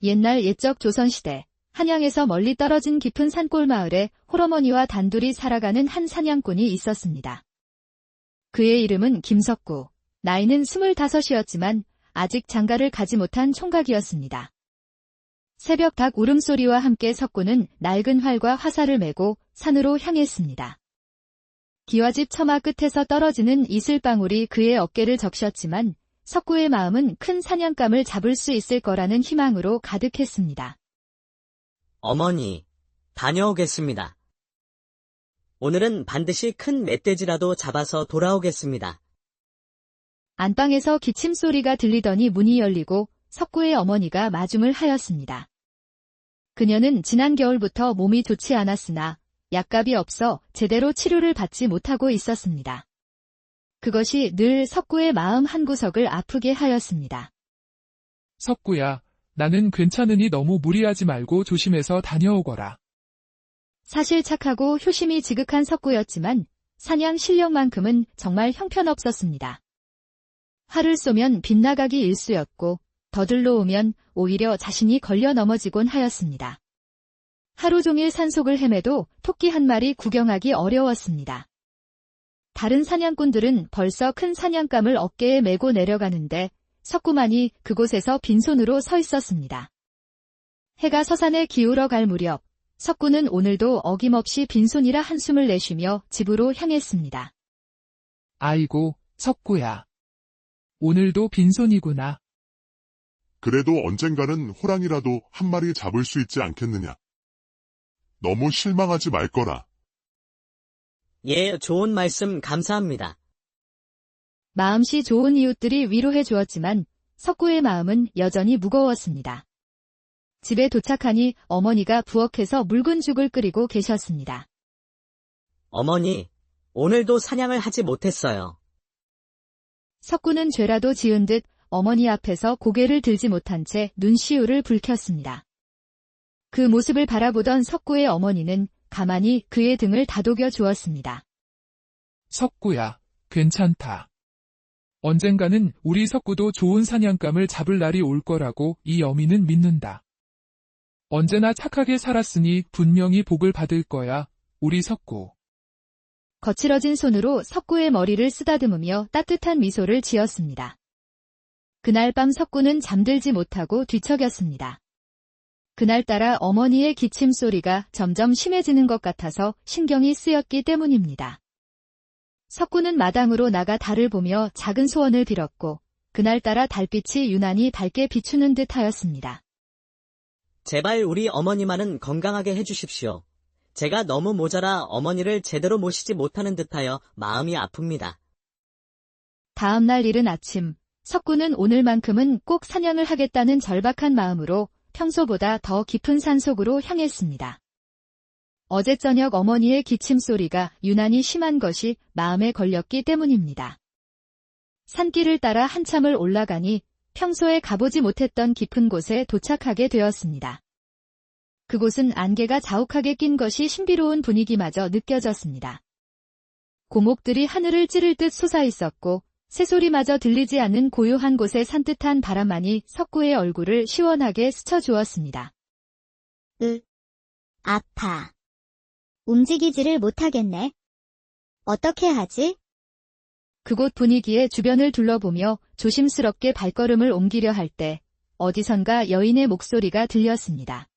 옛날 옛적 조선시대 한양에서 멀리 떨어진 깊은 산골 마을에 홀어머니와 단둘이 살아가는 한 사냥꾼이 있었습니다. 그의 이름은 김석구, 나이는 25이었지만 아직 장가를 가지 못한 총각이었습니다. 새벽 닭 울음소리와 함께 석구는 낡은 활과 화살을 메고 산으로 향했습니다. 기와집 처마 끝에서 떨어지는 이슬방울이 그의 어깨를 적셨지만 석구의 마음은 큰 사냥감을 잡을 수 있을 거라는 희망으로 가득했습니다. 어머니, 다녀오겠습니다. 오늘은 반드시 큰 멧돼지라도 잡아서 돌아오겠습니다. 안방에서 기침소리가 들리더니 문이 열리고 석구의 어머니가 마중을 하였습니다. 그녀는 지난 겨울부터 몸이 좋지 않았으나 약값이 없어 제대로 치료를 받지 못하고 있었습니다. 그것이 늘 석구의 마음 한구석을 아프게 하였습니다. 석구야, 나는 괜찮으니 너무 무리하지 말고 조심해서 다녀오거라. 사실 착하고 효심이 지극한 석구였지만 사냥 실력만큼은 정말 형편없었습니다. 활을 쏘면 빗나가기 일쑤였고 더들러 오면 오히려 자신이 걸려 넘어지곤 하였습니다. 하루 종일 산속을 헤매도 토끼 한 마리 구경하기 어려웠습니다. 다른 사냥꾼들은 벌써 큰 사냥감을 어깨에 메고 내려가는데 석구만이 그곳에서 빈손으로 서 있었습니다. 해가 서산에 기울어 갈 무렵 석구는 오늘도 어김없이 빈손이라 한숨을 내쉬며 집으로 향했습니다. 아이고, 석구야. 오늘도 빈손이구나. 그래도 언젠가는 호랑이라도 한 마리 잡을 수 있지 않겠느냐. 너무 실망하지 말 거라. 예, 좋은 말씀 감사합니다. 마음씨 좋은 이웃들이 위로해 주었지만 석구의 마음은 여전히 무거웠습니다. 집에 도착하니 어머니가 부엌에서 묽은 죽을 끓이고 계셨습니다. 어머니, 오늘도 사냥을 하지 못했어요. 석구는 죄라도 지은 듯 어머니 앞에서 고개를 들지 못한 채 눈시울을 붉혔습니다. 그 모습을 바라보던 석구의 어머니는 가만히 그의 등을 다독여 주었습니다. 석구야, 괜찮다. 언젠가는 우리 석구도 좋은 사냥감을 잡을 날이 올 거라고 이 어미는 믿는다. 언제나 착하게 살았으니 분명히 복을 받을 거야, 우리 석구. 거칠어진 손으로 석구의 머리를 쓰다듬으며 따뜻한 미소를 지었습니다. 그날 밤 석구는 잠들지 못하고 뒤척였습니다. 그날따라 어머니의 기침소리가 점점 심해지는 것 같아서 신경이 쓰였기 때문입니다. 석구는 마당으로 나가 달을 보며 작은 소원을 빌었고 그날따라 달빛이 유난히 밝게 비추는 듯 하였습니다. 제발 우리 어머니만은 건강하게 해주십시오. 제가 너무 모자라 어머니를 제대로 모시지 못하는 듯하여 마음이 아픕니다. 다음 날 이른 아침, 석구는 오늘만큼은 꼭 사냥을 하겠다는 절박한 마음으로 평소보다 더 깊은 산속으로 향했습니다. 어제 저녁 어머니의 기침소리가 유난히 심한 것이 마음에 걸렸기 때문입니다. 산길을 따라 한참을 올라가니 평소에 가보지 못했던 깊은 곳에 도착하게 되었습니다. 그곳은 안개가 자욱하게 낀 것이 신비로운 분위기마저 느껴졌습니다. 고목들이 하늘을 찌를 듯 솟아있었고 새소리마저 들리지 않는 고요한 곳에 산뜻한 바람만이 석구의 얼굴을 시원하게 스쳐주었습니다. 아파. 움직이지를 못하겠네. 어떻게 하지? 그곳 분위기에 주변을 둘러보며 조심스럽게 발걸음을 옮기려 할 때 어디선가 여인의 목소리가 들렸습니다.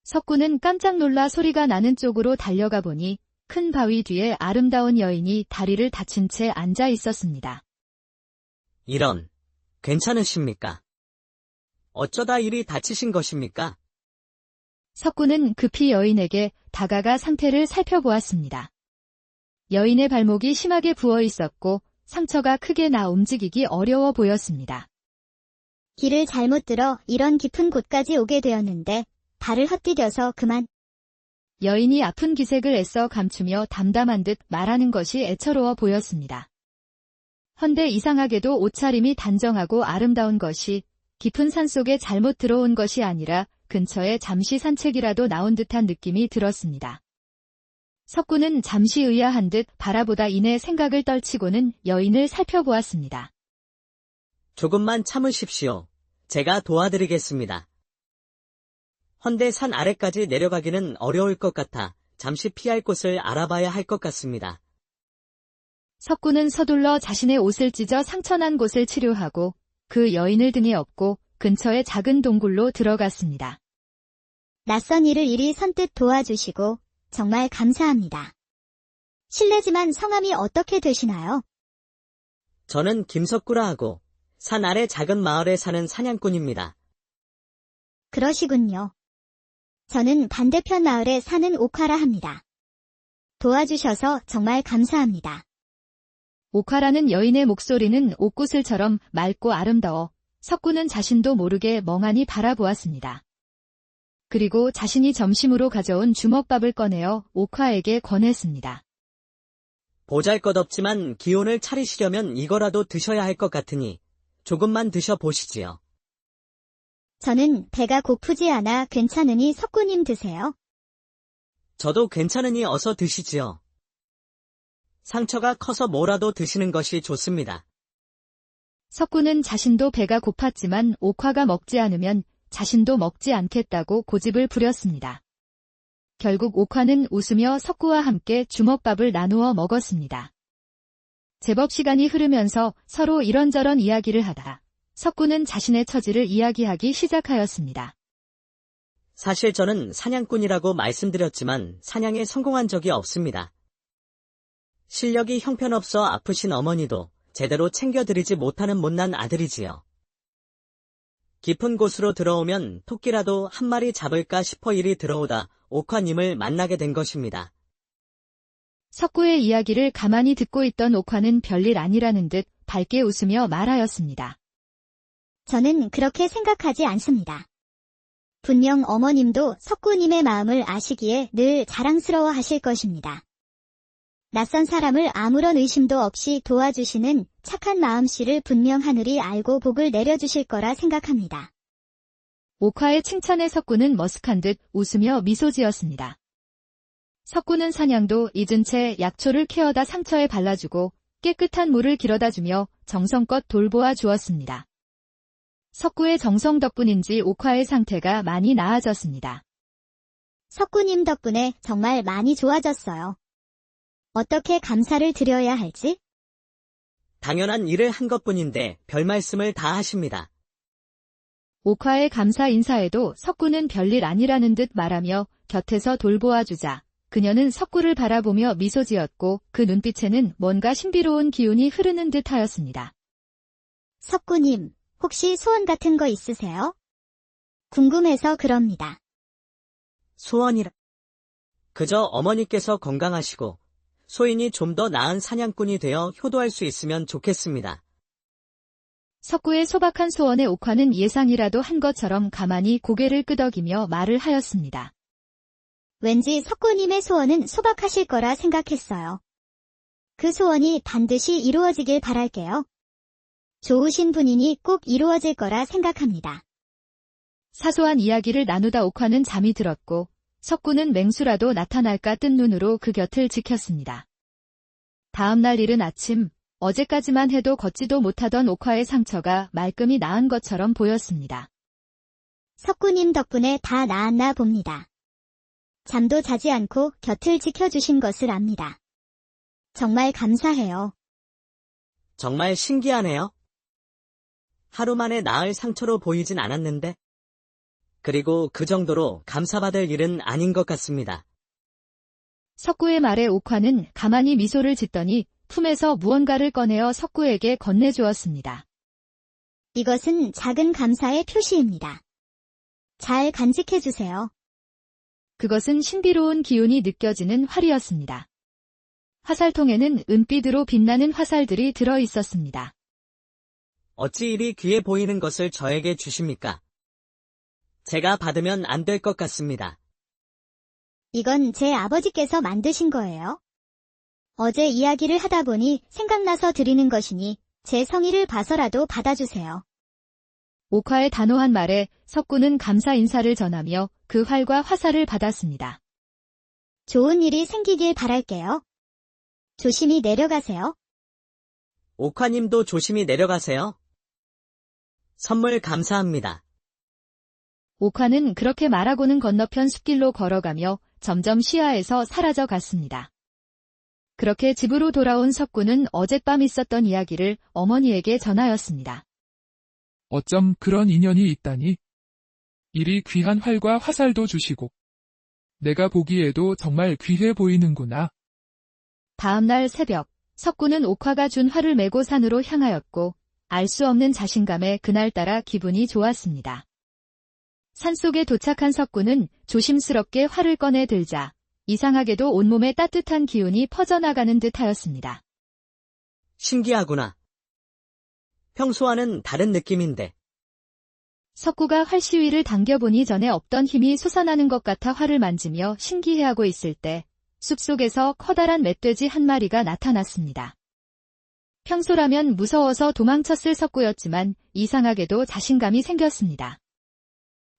석구는 깜짝 놀라 소리가 나는 쪽으로 달려가 보니 큰 바위 뒤에 아름다운 여인이 다리를 다친 채 앉아 있었습니다. 이런, 괜찮으십니까? 어쩌다 이리 다치신 것입니까? 석구는 급히 여인에게 다가가 상태를 살펴보았습니다. 여인의 발목이 심하게 부어 있었고 상처가 크게 나 움직이기 어려워 보였습니다. 길을 잘못 들어 이런 깊은 곳까지 오게 되었는데 발을 헛디뎌서 그만. 여인이 아픈 기색을 애써 감추며 담담한 듯 말하는 것이 애처로워 보였습니다. 헌데 이상하게도 옷차림이 단정하고 아름다운 것이 깊은 산속에 잘못 들어온 것이 아니라 근처에 잠시 산책이라도 나온 듯한 느낌이 들었습니다. 석구는 잠시 의아한 듯 바라보다 이내 생각을 떨치고는 여인을 살펴보았습니다. 조금만 참으십시오. 제가 도와드리겠습니다. 헌데 산 아래까지 내려가기는 어려울 것 같아 잠시 피할 곳을 알아봐야 할 것 같습니다. 석구는 서둘러 자신의 옷을 찢어 상처난 곳을 치료하고 그 여인을 등에 업고 근처의 작은 동굴로 들어갔습니다. 낯선 일을 이리 선뜻 도와주시고 정말 감사합니다. 실례지만 성함이 어떻게 되시나요? 저는 김석구라 하고 산 아래 작은 마을에 사는 사냥꾼입니다. 그러시군요. 저는 반대편 마을에 사는 옥화라 합니다. 도와주셔서 정말 감사합니다. 옥화라는 여인의 목소리는 옥구슬처럼 맑고 아름다워 석구는 자신도 모르게 멍하니 바라보았습니다. 그리고 자신이 점심으로 가져온 주먹밥을 꺼내어 옥화에게 권했습니다. 보잘것없지만 기운을 차리시려면 이거라도 드셔야 할 것 같으니 조금만 드셔보시지요. 저는 배가 고프지 않아 괜찮으니 석구님 드세요. 저도 괜찮으니 어서 드시지요. 상처가 커서 뭐라도 드시는 것이 좋습니다. 석구는 자신도 배가 고팠지만 옥화가 먹지 않으면 자신도 먹지 않겠다고 고집을 부렸습니다. 결국 옥화는 웃으며 석구와 함께 주먹밥을 나누어 먹었습니다. 제법 시간이 흐르면서 서로 이런저런 이야기를 하다 석구는 자신의 처지를 이야기하기 시작하였습니다. 사실 저는 사냥꾼이라고 말씀드렸지만 사냥에 성공한 적이 없습니다. 실력이 형편없어 아프신 어머니도 제대로 챙겨드리지 못하는 못난 아들이지요. 깊은 곳으로 들어오면 토끼라도 한 마리 잡을까 싶어 이리 들어오다 옥화님을 만나게 된 것입니다. 석구의 이야기를 가만히 듣고 있던 옥화는 별일 아니라는 듯 밝게 웃으며 말하였습니다. 저는 그렇게 생각하지 않습니다. 분명 어머님도 석구님의 마음을 아시기에 늘 자랑스러워 하실 것입니다. 낯선 사람을 아무런 의심도 없이 도와주시는 착한 마음씨를 분명 하늘이 알고 복을 내려주실 거라 생각합니다. 옥화의 칭찬에 석구는 머쓱한 듯 웃으며 미소 지었습니다. 석구는 사냥도 잊은 채 약초를 캐어다 상처에 발라주고 깨끗한 물을 길어다주며 정성껏 돌보아 주었습니다. 석구의 정성 덕분인지 옥화의 상태가 많이 나아졌습니다. 석구님 덕분에 정말 많이 좋아졌어요. 어떻게 감사를 드려야 할지? 당연한 일을 한 것뿐인데 별 말씀을 다 하십니다. 옥화의 감사 인사에도 석구는 별일 아니라는 듯 말하며 곁에서 돌보아 주자 그녀는 석구를 바라보며 미소 지었고 그 눈빛에는 뭔가 신비로운 기운이 흐르는 듯 하였습니다. 석구님, 혹시 소원 같은 거 있으세요? 궁금해서 그럽니다. 소원이라. 그저 어머니께서 건강하시고 소인이 좀 더 나은 사냥꾼이 되어 효도할 수 있으면 좋겠습니다. 석구의 소박한 소원에 옥화는 예상이라도 한 것처럼 가만히 고개를 끄덕이며 말을 하였습니다. 왠지 석구님의 소원은 소박하실 거라 생각했어요. 그 소원이 반드시 이루어지길 바랄게요. 좋으신 분이니 꼭 이루어질 거라 생각합니다. 사소한 이야기를 나누다 옥화는 잠이 들었고 석구는 맹수라도 나타날까 뜬 눈으로 그 곁을 지켰습니다. 다음 날 이른 아침, 어제까지만 해도 걷지도 못하던 옥화의 상처가 말끔히 나은 것처럼 보였습니다. 석구님 덕분에 다 나았나 봅니다. 잠도 자지 않고 곁을 지켜주신 것을 압니다. 정말 감사해요. 정말 신기하네요. 하루 만에 나을 상처로 보이진 않았는데. 그리고 그 정도로 감사받을 일은 아닌 것 같습니다. 석구의 말에 옥화는 가만히 미소를 짓더니 품에서 무언가를 꺼내어 석구에게 건네주었습니다. 이것은 작은 감사의 표시입니다. 잘 간직해주세요. 그것은 신비로운 기운이 느껴지는 활이었습니다. 화살통에는 은빛으로 빛나는 화살들이 들어 있었습니다. 어찌 이리 귀해 보이는 것을 저에게 주십니까? 제가 받으면 안 될 것 같습니다. 이건 제 아버지께서 만드신 거예요. 어제 이야기를 하다 보니 생각나서 드리는 것이니 제 성의를 봐서라도 받아주세요. 옥화의 단호한 말에 석구는 감사 인사를 전하며 그 활과 화살을 받았습니다. 좋은 일이 생기길 바랄게요. 조심히 내려가세요. 옥화님도 조심히 내려가세요. 선물 감사합니다. 옥화는 그렇게 말하고는 건너편 숲길로 걸어가며 점점 시야에서 사라져 갔습니다. 그렇게 집으로 돌아온 석구는 어젯밤 있었던 이야기를 어머니에게 전하였습니다. 어쩜 그런 인연이 있다니. 이리 귀한 활과 화살도 주시고. 내가 보기에도 정말 귀해 보이는구나. 다음 날 새벽, 석구는 옥화가 준 활을 메고 산으로 향하였고, 알 수 없는 자신감에 그날따라 기분이 좋았습니다. 산속에 도착한 석구는 조심스럽게 활을 꺼내 들자, 이상하게도 온몸에 따뜻한 기운이 퍼져나가는 듯 하였습니다. 신기하구나. 평소와는 다른 느낌인데. 석구가 활시위를 당겨보니 전에 없던 힘이 솟아나는 것 같아 활을 만지며 신기해하고 있을 때 숲속에서 커다란 멧돼지 한 마리가 나타났습니다. 평소라면 무서워서 도망쳤을 석구였지만 이상하게도 자신감이 생겼습니다.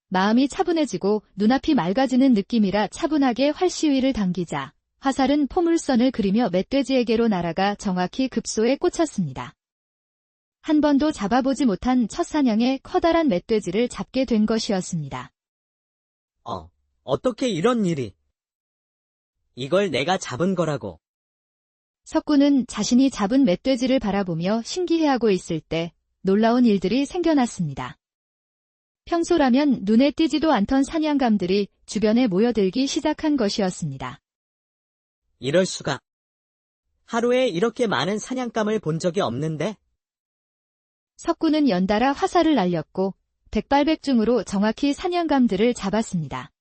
마음이 차분해지고 눈앞이 맑아지는 느낌이라 차분하게 활시위를 당기자 화살은 포물선을 그리며 멧돼지에게로 날아가 정확히 급소에 꽂혔습니다. 한 번도 잡아보지 못한 첫 사냥에 커다란 멧돼지를 잡게 된 것이었습니다. 어떻게 이런 일이? 이걸 내가 잡은 거라고. 석구는 자신이 잡은 멧돼지를 바라보며 신기해하고 있을 때 놀라운 일들이 생겨났습니다. 평소라면 눈에 띄지도 않던 사냥감들이 주변에 모여들기 시작한 것이었습니다. 이럴 수가. 하루에 이렇게 많은 사냥감을 본 적이 없는데? 석구는 연달아 화살을 날렸고 백발백중으로 정확히 사냥감들을 잡았습니다.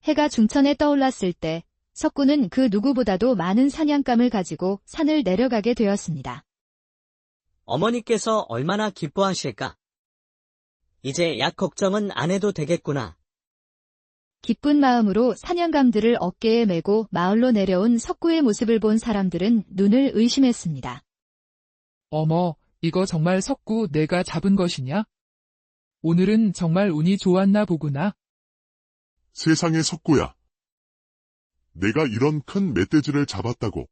해가 중천에 떠올랐을 때 석구는 그 누구보다도 많은 사냥감을 가지고 산을 내려가게 되었습니다. 어머니께서 얼마나 기뻐하실까? 이제 약 걱정은 안 해도 되겠구나. 기쁜 마음으로 사냥감들을 어깨에 메고 마을로 내려온 석구의 모습을 본 사람들은 눈을 의심했습니다. 어머, 이거 정말 석구 내가 잡은 것이냐? 오늘은 정말 운이 좋았나 보구나. 세상에 석구야. 내가 이런 큰 멧돼지를 잡았다고.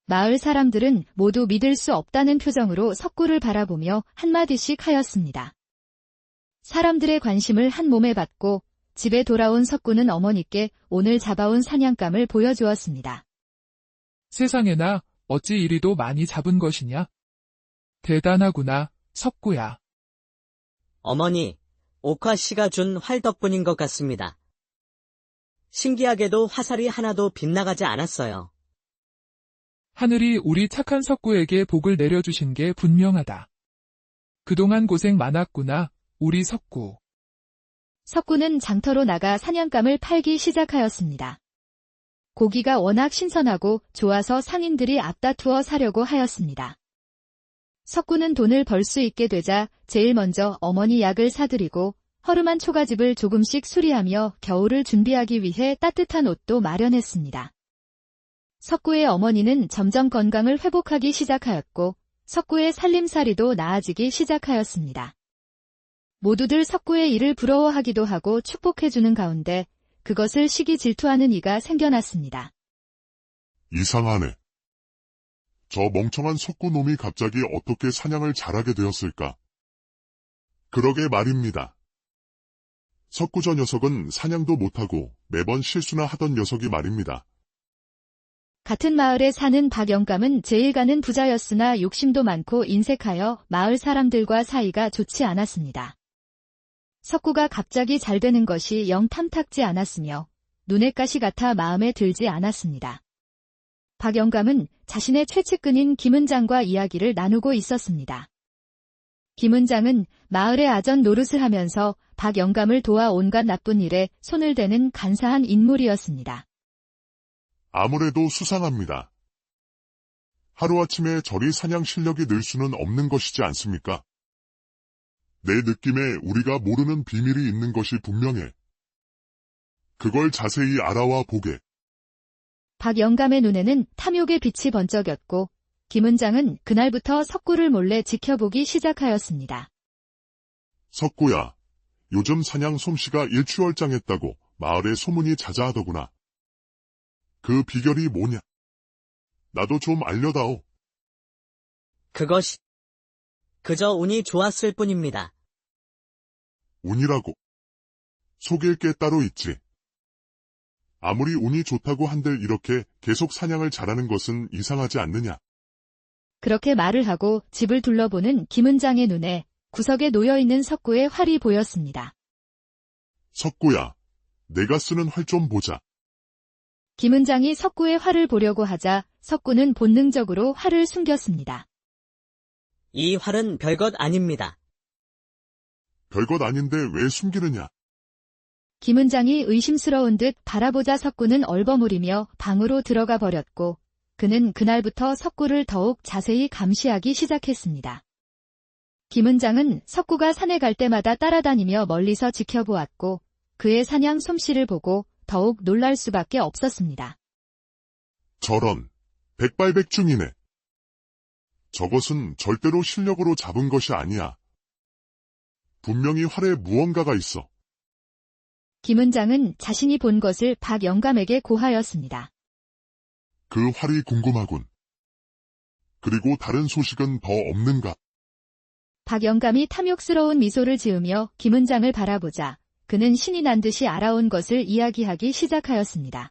마을 사람들은 모두 믿을 수 없다는 표정으로 석구를 바라보며 한마디씩 하였습니다. 사람들의 관심을 한 몸에 받고 집에 돌아온 석구는 어머니께 오늘 잡아온 사냥감을 보여주었습니다. 세상에나 어찌 이리도 많이 잡은 것이냐? 대단하구나, 석구야. 어머니, 옥화 씨가 준 활 덕분인 것 같습니다. 신기하게도 화살이 하나도 빗나가지 않았어요. 하늘이 우리 착한 석구에게 복을 내려주신 게 분명하다. 그동안 고생 많았구나, 우리 석구. 석구는 장터로 나가 사냥감을 팔기 시작하였습니다. 고기가 워낙 신선하고 좋아서 상인들이 앞다투어 사려고 하였습니다. 석구는 돈을 벌 수 있게 되자 제일 먼저 어머니 약을 사드리고 허름한 초가집을 조금씩 수리하며 겨울을 준비하기 위해 따뜻한 옷도 마련했습니다. 석구의 어머니는 점점 건강을 회복하기 시작하였고 석구의 살림살이도 나아지기 시작하였습니다. 모두들 석구의 일을 부러워하기도 하고 축복해주는 가운데 그것을 시기 질투하는 이가 생겨났습니다. 이상하네. 저 멍청한 석구놈이 갑자기 어떻게 사냥을 잘하게 되었을까? 그러게 말입니다. 석구 저 녀석은 사냥도 못하고 매번 실수나 하던 녀석이 말입니다. 같은 마을에 사는 박영감은 제일 가는 부자였으나 욕심도 많고 인색하여 마을 사람들과 사이가 좋지 않았습니다. 석구가 갑자기 잘 되는 것이 영 탐탁지 않았으며 눈의 가시 같아 마음에 들지 않았습니다. 박영감은 자신의 최측근인 김은장과 이야기를 나누고 있었습니다. 김은장은 마을의 아전 노릇을 하면서 박영감을 도와 온갖 나쁜 일에 손을 대는 간사한 인물이었습니다. 아무래도 수상합니다. 하루아침에 저리 사냥 실력이 늘 수는 없는 것이지 않습니까? 내 느낌에 우리가 모르는 비밀이 있는 것이 분명해. 그걸 자세히 알아와 보게. 박영감의 눈에는 탐욕의 빛이 번쩍였고 김은장은 그날부터 석구를 몰래 지켜보기 시작하였습니다. 석구야, 요즘 사냥 솜씨가 일취월장했다고 마을에 소문이 자자하더구나. 그 비결이 뭐냐? 나도 좀 알려다오. 그것이 그저 운이 좋았을 뿐입니다. 운이라고. 속일 게 따로 있지. 아무리 운이 좋다고 한들 이렇게 계속 사냥을 잘하는 것은 이상하지 않느냐. 그렇게 말을 하고 집을 둘러보는 김은장의 눈에 구석에 놓여있는 석구의 활이 보였습니다. 석구야, 내가 쓰는 활 좀 보자. 김은장이 석구의 활을 보려고 하자 석구는 본능적으로 활을 숨겼습니다. 이 활은 별것 아닙니다. 별것 아닌데 왜 숨기느냐. 김은장이 의심스러운 듯 바라보자 석구는 얼버무리며 방으로 들어가 버렸고 그는 그날부터 석구를 더욱 자세히 감시하기 시작했습니다. 김은장은 석구가 산에 갈 때마다 따라다니며 멀리서 지켜보았고 그의 사냥 솜씨를 보고 더욱 놀랄 수밖에 없었습니다. 저런, 백발백중이네. 저것은 절대로 실력으로 잡은 것이 아니야. 분명히 활에 무언가가 있어. 김은장은 자신이 본 것을 박영감에게 고하였습니다. 그 활이 궁금하군. 그리고 다른 소식은 더 없는가? 박영감이 탐욕스러운 미소를 지으며 김은장을 바라보자 그는 신이 난 듯이 알아온 것을 이야기하기 시작하였습니다.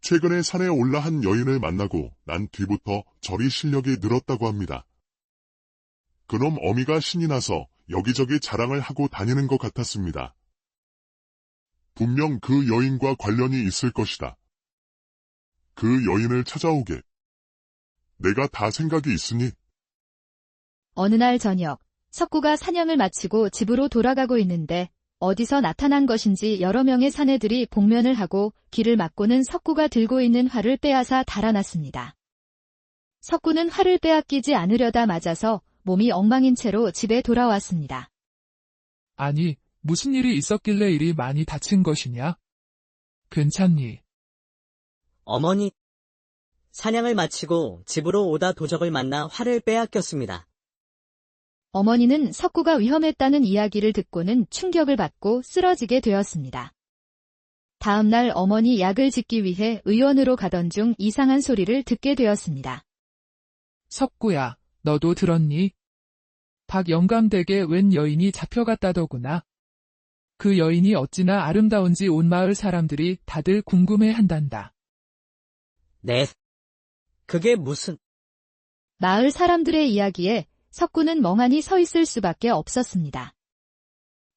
최근에 산에 올라 한 여인을 만나고 난 뒤부터 저리 실력이 늘었다고 합니다. 그놈 어미가 신이 나서 여기저기 자랑을 하고 다니는 것 같았습니다. 분명 그 여인과 관련이 있을 것이다. 그 여인을 찾아오게. 내가 다 생각이 있으니. 어느 날 저녁, 석구가 사냥을 마치고 집으로 돌아가고 있는데 어디서 나타난 것인지 여러 명의 사내들이 복면을 하고 길을 막고는 석구가 들고 있는 활을 빼앗아 달아났습니다. 석구는 활을 빼앗기지 않으려다 맞아서 몸이 엉망인 채로 집에 돌아왔습니다. 아니, 무슨 일이 있었길래 이리 많이 다친 것이냐? 괜찮니? 어머니, 사냥을 마치고 집으로 오다 도적을 만나 활을 빼앗겼습니다. 어머니는 석구가 위험했다는 이야기를 듣고는 충격을 받고 쓰러지게 되었습니다. 다음 날 어머니 약을 짓기 위해 의원으로 가던 중 이상한 소리를 듣게 되었습니다. 석구야, 너도 들었니? 박영감 댁에 웬 여인이 잡혀갔다더구나. 그 여인이 어찌나 아름다운지 온 마을 사람들이 다들 궁금해한단다. 네. 그게 무슨... 마을 사람들의 이야기에 석구는 멍하니 서 있을 수밖에 없었습니다.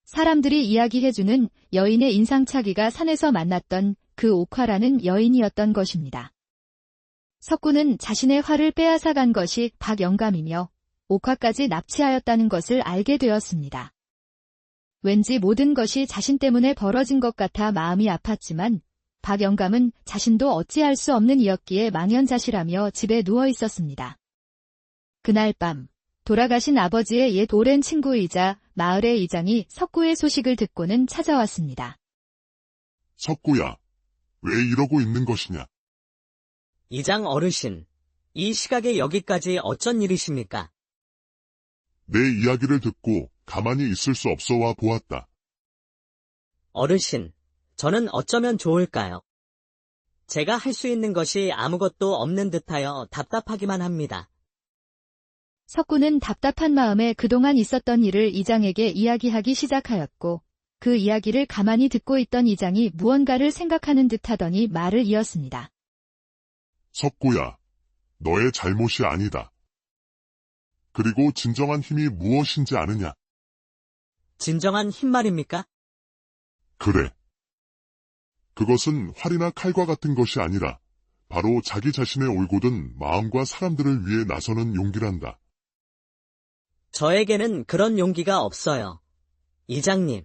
사람들이 이야기해주는 여인의 인상착의가 산에서 만났던 그 옥화라는 여인이었던 것입니다. 석구는 자신의 활을 빼앗아간 것이 박영감이며 옥화까지 납치하였다는 것을 알게 되었습니다. 왠지 모든 것이 자신 때문에 벌어진 것 같아 마음이 아팠지만 박영감은 자신도 어찌할 수 없는 이였기에 망연자실하며 집에 누워 있었습니다. 그날 밤 돌아가신 아버지의 옛 오랜 친구이자 마을의 이장이 석구의 소식을 듣고는 찾아왔습니다. 석구야, 왜 이러고 있는 것이냐? 이장 어르신, 이 시각에 여기까지 어쩐 일이십니까? 내 이야기를 듣고 가만히 있을 수 없어 와 보았다. 어르신, 저는 어쩌면 좋을까요? 제가 할 수 있는 것이 아무것도 없는 듯하여 답답하기만 합니다. 석구는 답답한 마음에 그동안 있었던 일을 이장에게 이야기하기 시작하였고 그 이야기를 가만히 듣고 있던 이장이 무언가를 생각하는 듯하더니 말을 이었습니다. 석구야, 너의 잘못이 아니다. 그리고 진정한 힘이 무엇인지 아느냐? 진정한 힘 말입니까? 그래. 그것은 활이나 칼과 같은 것이 아니라 바로 자기 자신의 올곧은 마음과 사람들을 위해 나서는 용기란다. 저에게는 그런 용기가 없어요. 이장님.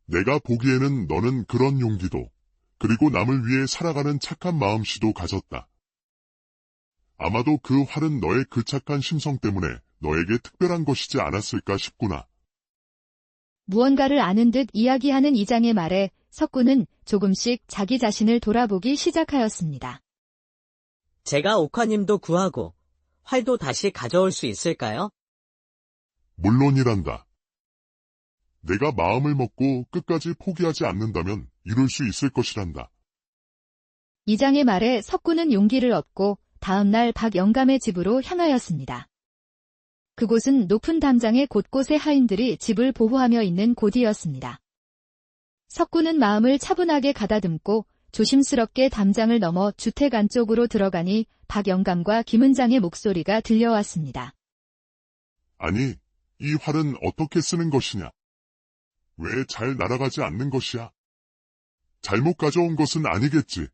내가 보기에는 너는 그런 용기도 그리고 남을 위해 살아가는 착한 마음씨도 가졌다. 아마도 그 활은 너의 그 착한 심성 때문에 너에게 특별한 것이지 않았을까 싶구나. 무언가를 아는 듯 이야기하는 이장의 말에 석구는 조금씩 자기 자신을 돌아보기 시작하였습니다. 제가 옥화님도 구하고 활도 다시 가져올 수 있을까요? 물론이란다. 내가 마음을 먹고 끝까지 포기하지 않는다면 이룰 수 있을 것이란다. 이장의 말에 석구는 용기를 얻고 다음 날 박영감의 집으로 향하였습니다. 그곳은 높은 담장의 곳곳에 하인들이 집을 보호하며 있는 곳이었습니다. 석구는 마음을 차분하게 가다듬고 조심스럽게 담장을 넘어 주택 안쪽으로 들어가니 박영감과 김은장의 목소리가 들려왔습니다. 아니, 이 활은 어떻게 쓰는 것이냐? 왜 잘 날아가지 않는 것이야? 잘못 가져온 것은 아니겠지.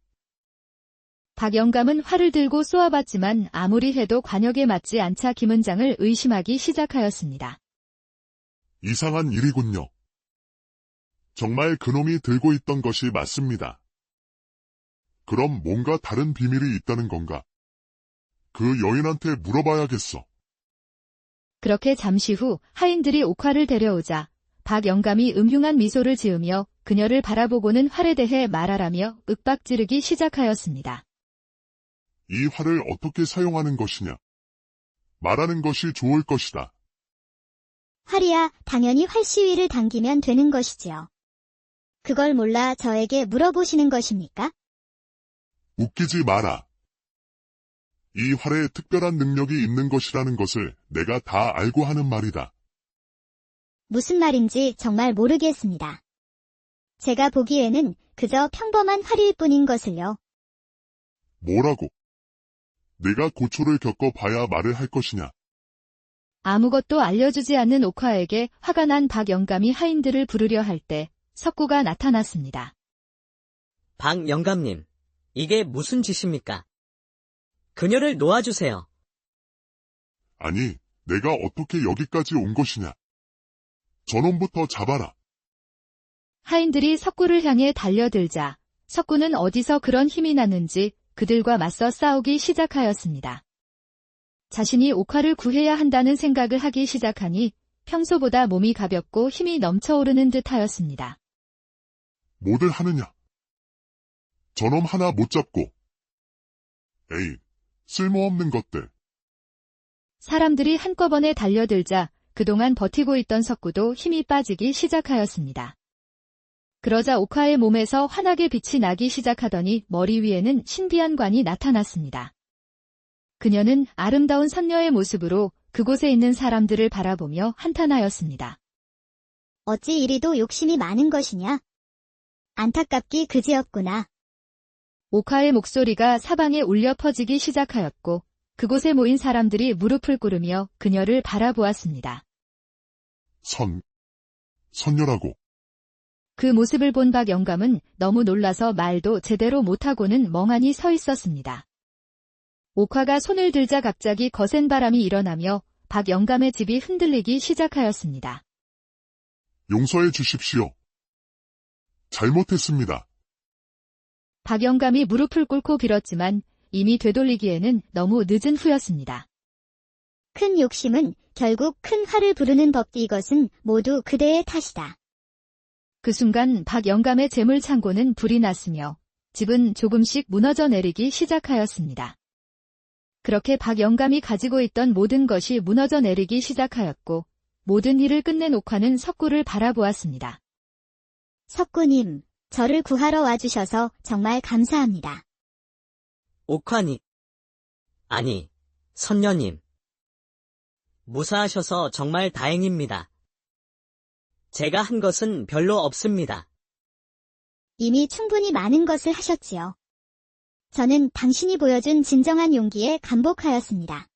박영감은 활을 들고 쏘아봤지만 아무리 해도 관역에 맞지 않자 김은장을 의심하기 시작하였습니다. 이상한 일이군요. 정말 그놈이 들고 있던 것이 맞습니다. 그럼 뭔가 다른 비밀이 있다는 건가? 그 여인한테 물어봐야겠어. 그렇게 잠시 후 하인들이 옥화를 데려오자 박영감이 음흉한 미소를 지으며 그녀를 바라보고는 활에 대해 말하라며 윽박지르기 시작하였습니다. 이 활을 어떻게 사용하는 것이냐? 말하는 것이 좋을 것이다. 활이야 당연히 활시위를 당기면 되는 것이지요. 그걸 몰라 저에게 물어보시는 것입니까? 웃기지 마라. 이 활에 특별한 능력이 있는 것이라는 것을 내가 다 알고 하는 말이다. 무슨 말인지 정말 모르겠습니다. 제가 보기에는 그저 평범한 활일 뿐인 것을요. 뭐라고? 내가 고초를 겪어봐야 말을 할 것이냐? 아무것도 알려주지 않는 옥화에게 화가 난 박영감이 하인들을 부르려 할 때 석구가 나타났습니다. 박영감님, 이게 무슨 짓입니까? 그녀를 놓아주세요. 아니, 내가 어떻게 여기까지 온 것이냐? 저놈부터 잡아라. 하인들이 석구를 향해 달려들자 석구는 어디서 그런 힘이 났는지 그들과 맞서 싸우기 시작하였습니다. 자신이 옥화를 구해야 한다는 생각을 하기 시작하니 평소보다 몸이 가볍고 힘이 넘쳐오르는 듯하였습니다. 뭐들 하느냐? 저놈 하나 못 잡고. 에이, 쓸모없는 것들. 사람들이 한꺼번에 달려들자 그동안 버티고 있던 석구도 힘이 빠지기 시작하였습니다. 그러자 옥화의 몸에서 환하게 빛이 나기 시작하더니 머리 위에는 신비한 관이 나타났습니다. 그녀는 아름다운 선녀의 모습으로 그곳에 있는 사람들을 바라보며 한탄하였습니다. 어찌 이리도 욕심이 많은 것이냐? 안타깝기 그지였구나. 옥화의 목소리가 사방에 울려 퍼지기 시작하였고 그곳에 모인 사람들이 무릎을 꿇으며 그녀를 바라보았습니다. 선녀라고. 그 모습을 본 박영감은 너무 놀라서 말도 제대로 못하고는 멍하니 서 있었습니다. 옥화가 손을 들자 갑자기 거센 바람이 일어나며 박영감의 집이 흔들리기 시작하였습니다. 용서해 주십시오. 잘못했습니다. 박영감이 무릎을 꿇고 빌었지만 이미 되돌리기에는 너무 늦은 후였습니다. 큰 욕심은 결국 큰 화를 부르는 법디 이것은 모두 그대의 탓이다. 그 순간 박영감의 재물 창고는 불이 났으며 집은 조금씩 무너져 내리기 시작하였습니다. 그렇게 박영감이 가지고 있던 모든 것이 무너져 내리기 시작하였고 모든 일을 끝낸 옥화는 석구를 바라보았습니다. 석구님, 저를 구하러 와주셔서 정말 감사합니다. 옥화니. 아니, 선녀님. 무사하셔서 정말 다행입니다. 제가 한 것은 별로 없습니다. 이미 충분히 많은 것을 하셨지요. 저는 당신이 보여준 진정한 용기에 감복하였습니다.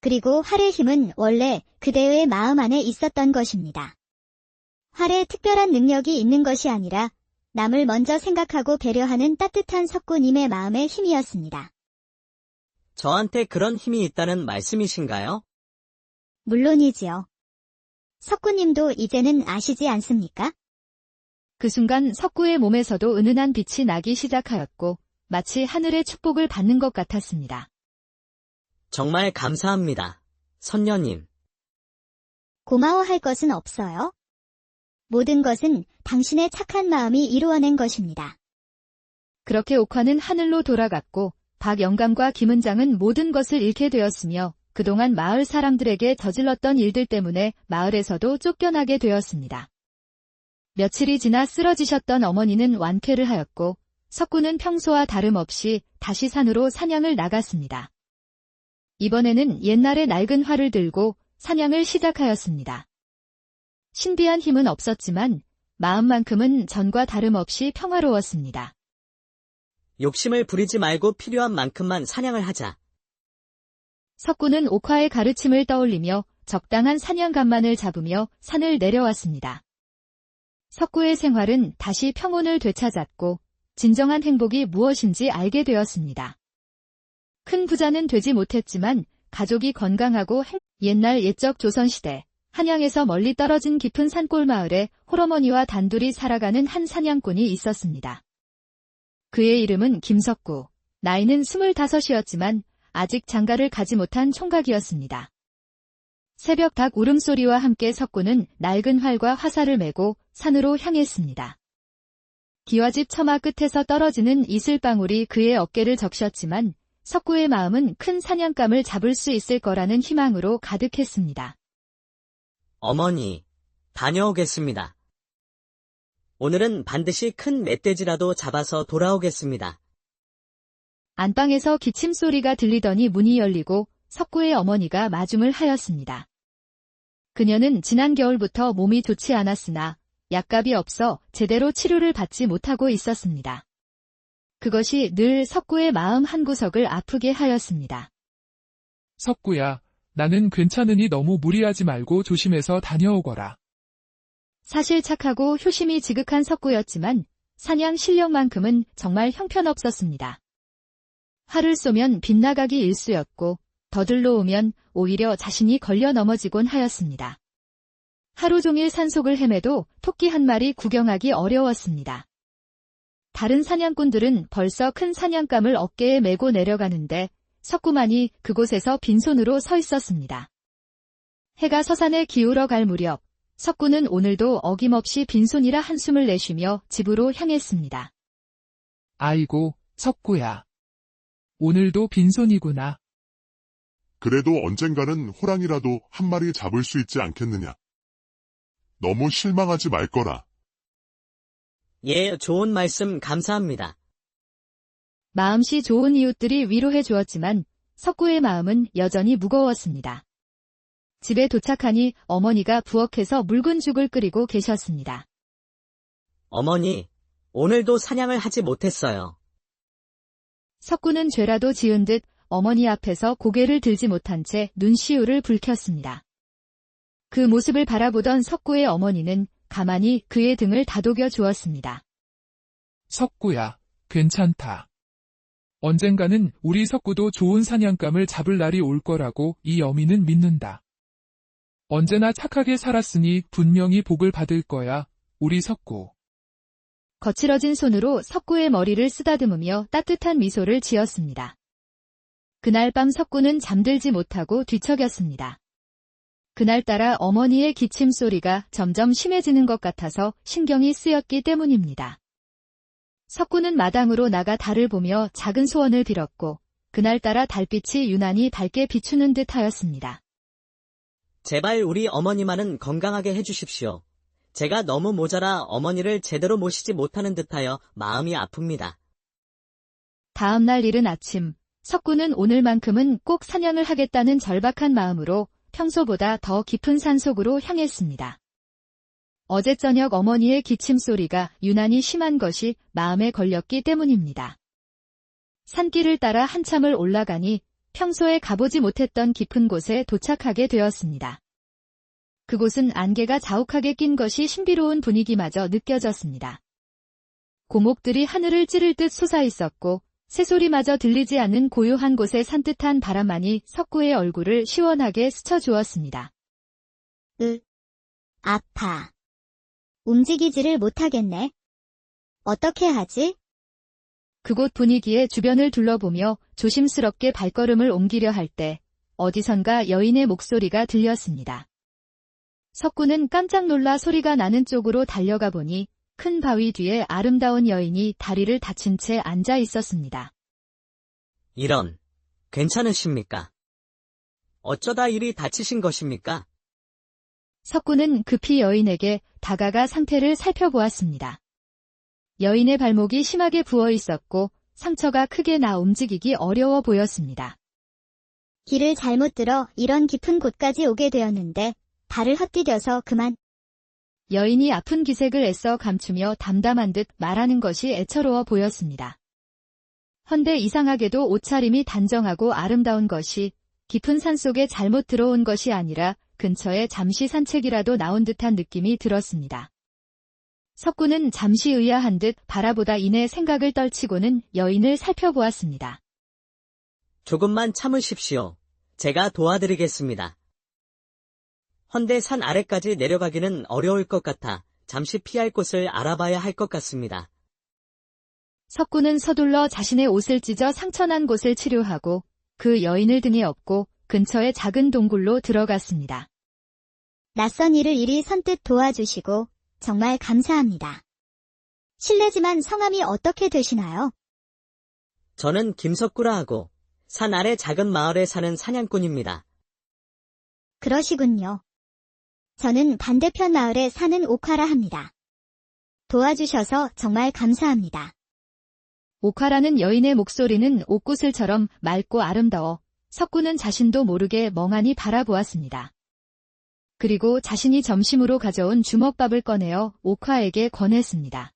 그리고 활의 힘은 원래 그대의 마음 안에 있었던 것입니다. 활에 특별한 능력이 있는 것이 아니라 남을 먼저 생각하고 배려하는 따뜻한 석구님의 마음의 힘이었습니다. 저한테 그런 힘이 있다는 말씀이신가요? 물론이지요. 석구님도 이제는 아시지 않습니까? 그 순간 석구의 몸에서도 은은한 빛이 나기 시작하였고 마치 하늘의 축복을 받는 것 같았습니다. 정말 감사합니다, 선녀님. 고마워할 것은 없어요. 모든 것은 당신의 착한 마음이 이루어낸 것입니다. 그렇게 옥화는 하늘로 돌아갔고 박영감과 김은장은 모든 것을 잃게 되었으며 그동안 마을 사람들에게 저질렀던 일들 때문에 마을에서도 쫓겨나게 되었습니다. 며칠이 지나 쓰러지셨던 어머니는 완쾌를 하였고 석구는 평소와 다름없이 다시 산으로 사냥을 나갔습니다. 이번에는 옛날의 낡은 활을 들고 사냥을 시작하였습니다. 신비한 힘은 없었지만 마음만큼은 전과 다름없이 평화로웠습니다. 욕심을 부리지 말고 필요한 만큼만 사냥을 하자. 석구는 옥화의 가르침을 떠올리며 적당한 사냥감만을 잡으며 산을 내려왔습니다. 석구의 생활은 다시 평온을 되찾았고 진정한 행복이 무엇인지 알게 되었습니다. 큰 부자는 되지 못했지만 가족이 건강하고 옛날 옛적 조선시대 한양에서 멀리 떨어진 깊은 산골 마을에 홀어머니와 단둘이 살아가는 한 사냥꾼이 있었습니다. 그의 이름은 김석구, 나이는 25이었지만 아직 장가를 가지 못한 총각이었습니다. 새벽 닭 울음소리와 함께 석구는 낡은 활과 화살을 메고 산으로 향했습니다. 기와집 처마 끝에서 떨어지는 이슬방울이 그의 어깨를 적셨지만 석구의 마음은 큰 사냥감을 잡을 수 있을 거라는 희망으로 가득했습니다. 어머니, 다녀오겠습니다. 오늘은 반드시 큰 멧돼지라도 잡아서 돌아오겠습니다. 안방에서 기침 소리가 들리더니 문이 열리고 석구의 어머니가 마중을 하였습니다. 그녀는 지난 겨울부터 몸이 좋지 않았으나 약값이 없어 제대로 치료를 받지 못하고 있었습니다. 그것이 늘 석구의 마음 한구석을 아프게 하였습니다. 석구야, 나는 괜찮으니 너무 무리하지 말고 조심해서 다녀오거라. 사실 착하고 효심이 지극한 석구였지만 사냥 실력만큼은 정말 형편없었습니다. 활을 쏘면 빗나가기 일쑤였고 더들러 오면 오히려 자신이 걸려 넘어지곤 하였습니다. 하루 종일 산속을 헤매도 토끼 한 마리 구경하기 어려웠습니다. 다른 사냥꾼들은 벌써 큰 사냥감을 어깨에 메고 내려가는데 석구만이 그곳에서 빈손으로 서 있었습니다. 해가 서산에 기울어 갈 무렵 석구는 오늘도 어김없이 빈손이라 한숨을 내쉬며 집으로 향했습니다. 아이고, 석구야. 오늘도 빈손이구나. 그래도 언젠가는 호랑이라도 한 마리 잡을 수 있지 않겠느냐. 너무 실망하지 말거라. 예, 좋은 말씀 감사합니다. 마음씨 좋은 이웃들이 위로해 주었지만 석구의 마음은 여전히 무거웠습니다. 집에 도착하니 어머니가 부엌에서 묽은 죽을 끓이고 계셨습니다. 어머니, 오늘도 사냥을 하지 못했어요. 석구는 죄라도 지은 듯 어머니 앞에서 고개를 들지 못한 채 눈시울을 붉혔습니다. 그 모습을 바라보던 석구의 어머니는 가만히 그의 등을 다독여 주었습니다. 석구야, 괜찮다. 언젠가는 우리 석구도 좋은 사냥감을 잡을 날이 올 거라고 이 어미는 믿는다. 언제나 착하게 살았으니 분명히 복을 받을 거야, 우리 석구. 거칠어진 손으로 석구의 머리를 쓰다듬으며 따뜻한 미소를 지었습니다. 그날 밤 석구는 잠들지 못하고 뒤척였습니다. 그날따라 어머니의 기침 소리가 점점 심해지는 것 같아서 신경이 쓰였기 때문입니다. 석구는 마당으로 나가 달을 보며 작은 소원을 빌었고 그날따라 달빛이 유난히 밝게 비추는 듯 하였습니다. 제발 우리 어머니만은 건강하게 해주십시오. 제가 너무 모자라 어머니를 제대로 모시지 못하는 듯하여 마음이 아픕니다. 다음 날 이른 아침, 석구는 오늘만큼은 꼭 사냥을 하겠다는 절박한 마음으로 평소보다 더 깊은 산속으로 향했습니다. 어제 저녁 어머니의 기침 소리가 유난히 심한 것이 마음에 걸렸기 때문입니다. 산길을 따라 한참을 올라가니 평소에 가보지 못했던 깊은 곳에 도착하게 되었습니다. 그곳은 안개가 자욱하게 낀 것이 신비로운 분위기마저 느껴졌습니다. 고목들이 하늘을 찌를 듯 솟아있었고 새소리마저 들리지 않는 고요한 곳에 산뜻한 바람만이 석구의 얼굴을 시원하게 스쳐주었습니다. 아파. 움직이지를 못하겠네. 어떻게 하지? 그곳 분위기에 주변을 둘러보며 조심스럽게 발걸음을 옮기려 할 때 어디선가 여인의 목소리가 들렸습니다. 석구는 깜짝 놀라 소리가 나는 쪽으로 달려가 보니 큰 바위 뒤에 아름다운 여인이 다리를 다친 채 앉아 있었습니다. 이런, 괜찮으십니까? 어쩌다 이리 다치신 것입니까? 석구는 급히 여인에게 다가가 상태를 살펴보았습니다. 여인의 발목이 심하게 부어 있었고 상처가 크게 나 움직이기 어려워 보였습니다. 길을 잘못 들어 이런 깊은 곳까지 오게 되었는데 발을 헛디뎌서 그만. 여인이 아픈 기색을 애써 감추며 담담한 듯 말하는 것이 애처로워 보였습니다. 헌데 이상하게도 옷차림이 단정하고 아름다운 것이 깊은 산속에 잘못 들어온 것이 아니라 근처에 잠시 산책이라도 나온 듯한 느낌이 들었습니다. 석구는 잠시 의아한 듯 바라보다 이내 생각을 떨치고는 여인을 살펴보았습니다. 조금만 참으십시오. 제가 도와드리겠습니다. 헌데 산 아래까지 내려가기는 어려울 것 같아 잠시 피할 곳을 알아봐야 할 것 같습니다. 석구는 서둘러 자신의 옷을 찢어 상처난 곳을 치료하고 그 여인을 등에 업고 근처의 작은 동굴로 들어갔습니다. 낯선 일을 이리 선뜻 도와주시고 정말 감사합니다. 실례지만 성함이 어떻게 되시나요? 저는 김석구라 하고 산 아래 작은 마을에 사는 사냥꾼입니다. 그러시군요. 저는 반대편 마을에 사는 옥화라 합니다. 도와주셔서 정말 감사합니다. 옥화라는 여인의 목소리는 옥구슬처럼 맑고 아름다워 석구는 자신도 모르게 멍하니 바라보았습니다. 그리고 자신이 점심으로 가져온 주먹밥을 꺼내어 옥화에게 권했습니다.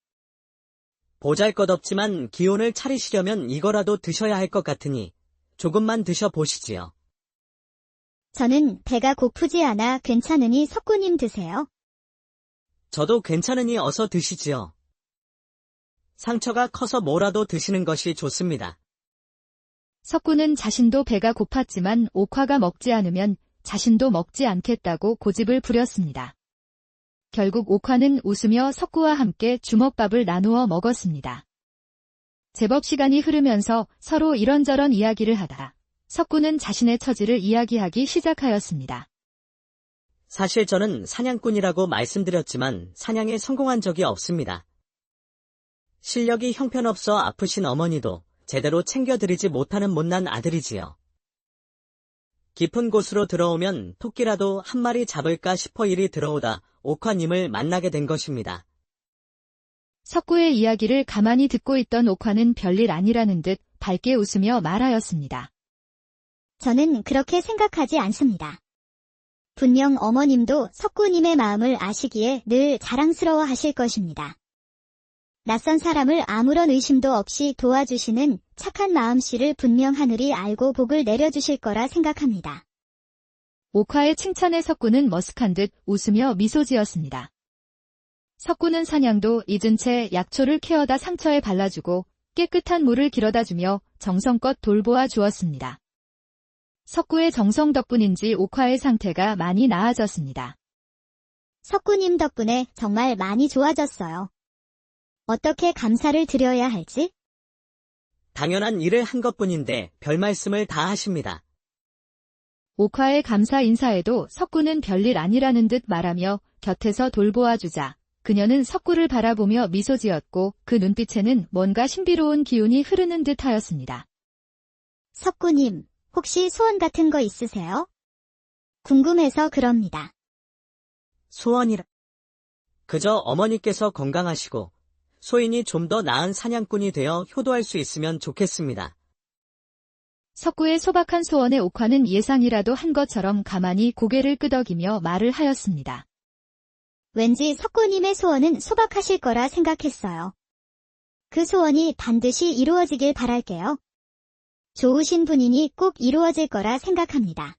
보잘것없지만 기운을 차리시려면 이거라도 드셔야 할 것 같으니 조금만 드셔보시지요. 저는 배가 고프지 않아 괜찮으니 석구님 드세요. 저도 괜찮으니 어서 드시지요. 상처가 커서 뭐라도 드시는 것이 좋습니다. 석구는 자신도 배가 고팠지만 옥화가 먹지 않으면 자신도 먹지 않겠다고 고집을 부렸습니다. 결국 옥화는 웃으며 석구와 함께 주먹밥을 나누어 먹었습니다. 제법 시간이 흐르면서 서로 이런저런 이야기를 하다 석구는 자신의 처지를 이야기하기 시작하였습니다. 사실 저는 사냥꾼이라고 말씀드렸지만 사냥에 성공한 적이 없습니다. 실력이 형편없어 아프신 어머니도 제대로 챙겨드리지 못하는 못난 아들이지요. 깊은 곳으로 들어오면 토끼라도 한 마리 잡을까 싶어 이리 들어오다 옥화님을 만나게 된 것입니다. 석구의 이야기를 가만히 듣고 있던 옥화는 별일 아니라는 듯 밝게 웃으며 말하였습니다. 저는 그렇게 생각하지 않습니다. 분명 어머님도 석구님의 마음을 아시기에 늘 자랑스러워 하실 것입니다. 낯선 사람을 아무런 의심도 없이 도와주시는 착한 마음씨를 분명 하늘이 알고 복을 내려주실 거라 생각합니다. 옥화의 칭찬에 석구는 머쓱한 듯 웃으며 미소 지었습니다. 석구는 사냥도 잊은 채 약초를 캐어다 상처에 발라주고 깨끗한 물을 길어다 주며 정성껏 돌보아 주었습니다. 석구의 정성 덕분인지 옥화의 상태가 많이 나아졌습니다. 석구님 덕분에 정말 많이 좋아졌어요. 어떻게 감사를 드려야 할지? 당연한 일을 한 것뿐인데 별 말씀을 다 하십니다. 옥화의 감사 인사에도 석구는 별일 아니라는 듯 말하며 곁에서 돌보아 주자 그녀는 석구를 바라보며 미소 지었고 그 눈빛에는 뭔가 신비로운 기운이 흐르는 듯 하였습니다. 석구님, 혹시 소원 같은 거 있으세요? 궁금해서 그럽니다. 소원이라. 그저 어머니께서 건강하시고 소인이 좀 더 나은 사냥꾼이 되어 효도할 수 있으면 좋겠습니다. 석구의 소박한 소원에 옥화는 예상이라도 한 것처럼 가만히 고개를 끄덕이며 말을 하였습니다. 왠지 석구님의 소원은 소박하실 거라 생각했어요. 그 소원이 반드시 이루어지길 바랄게요. 좋으신 분이니 꼭 이루어질 거라 생각합니다.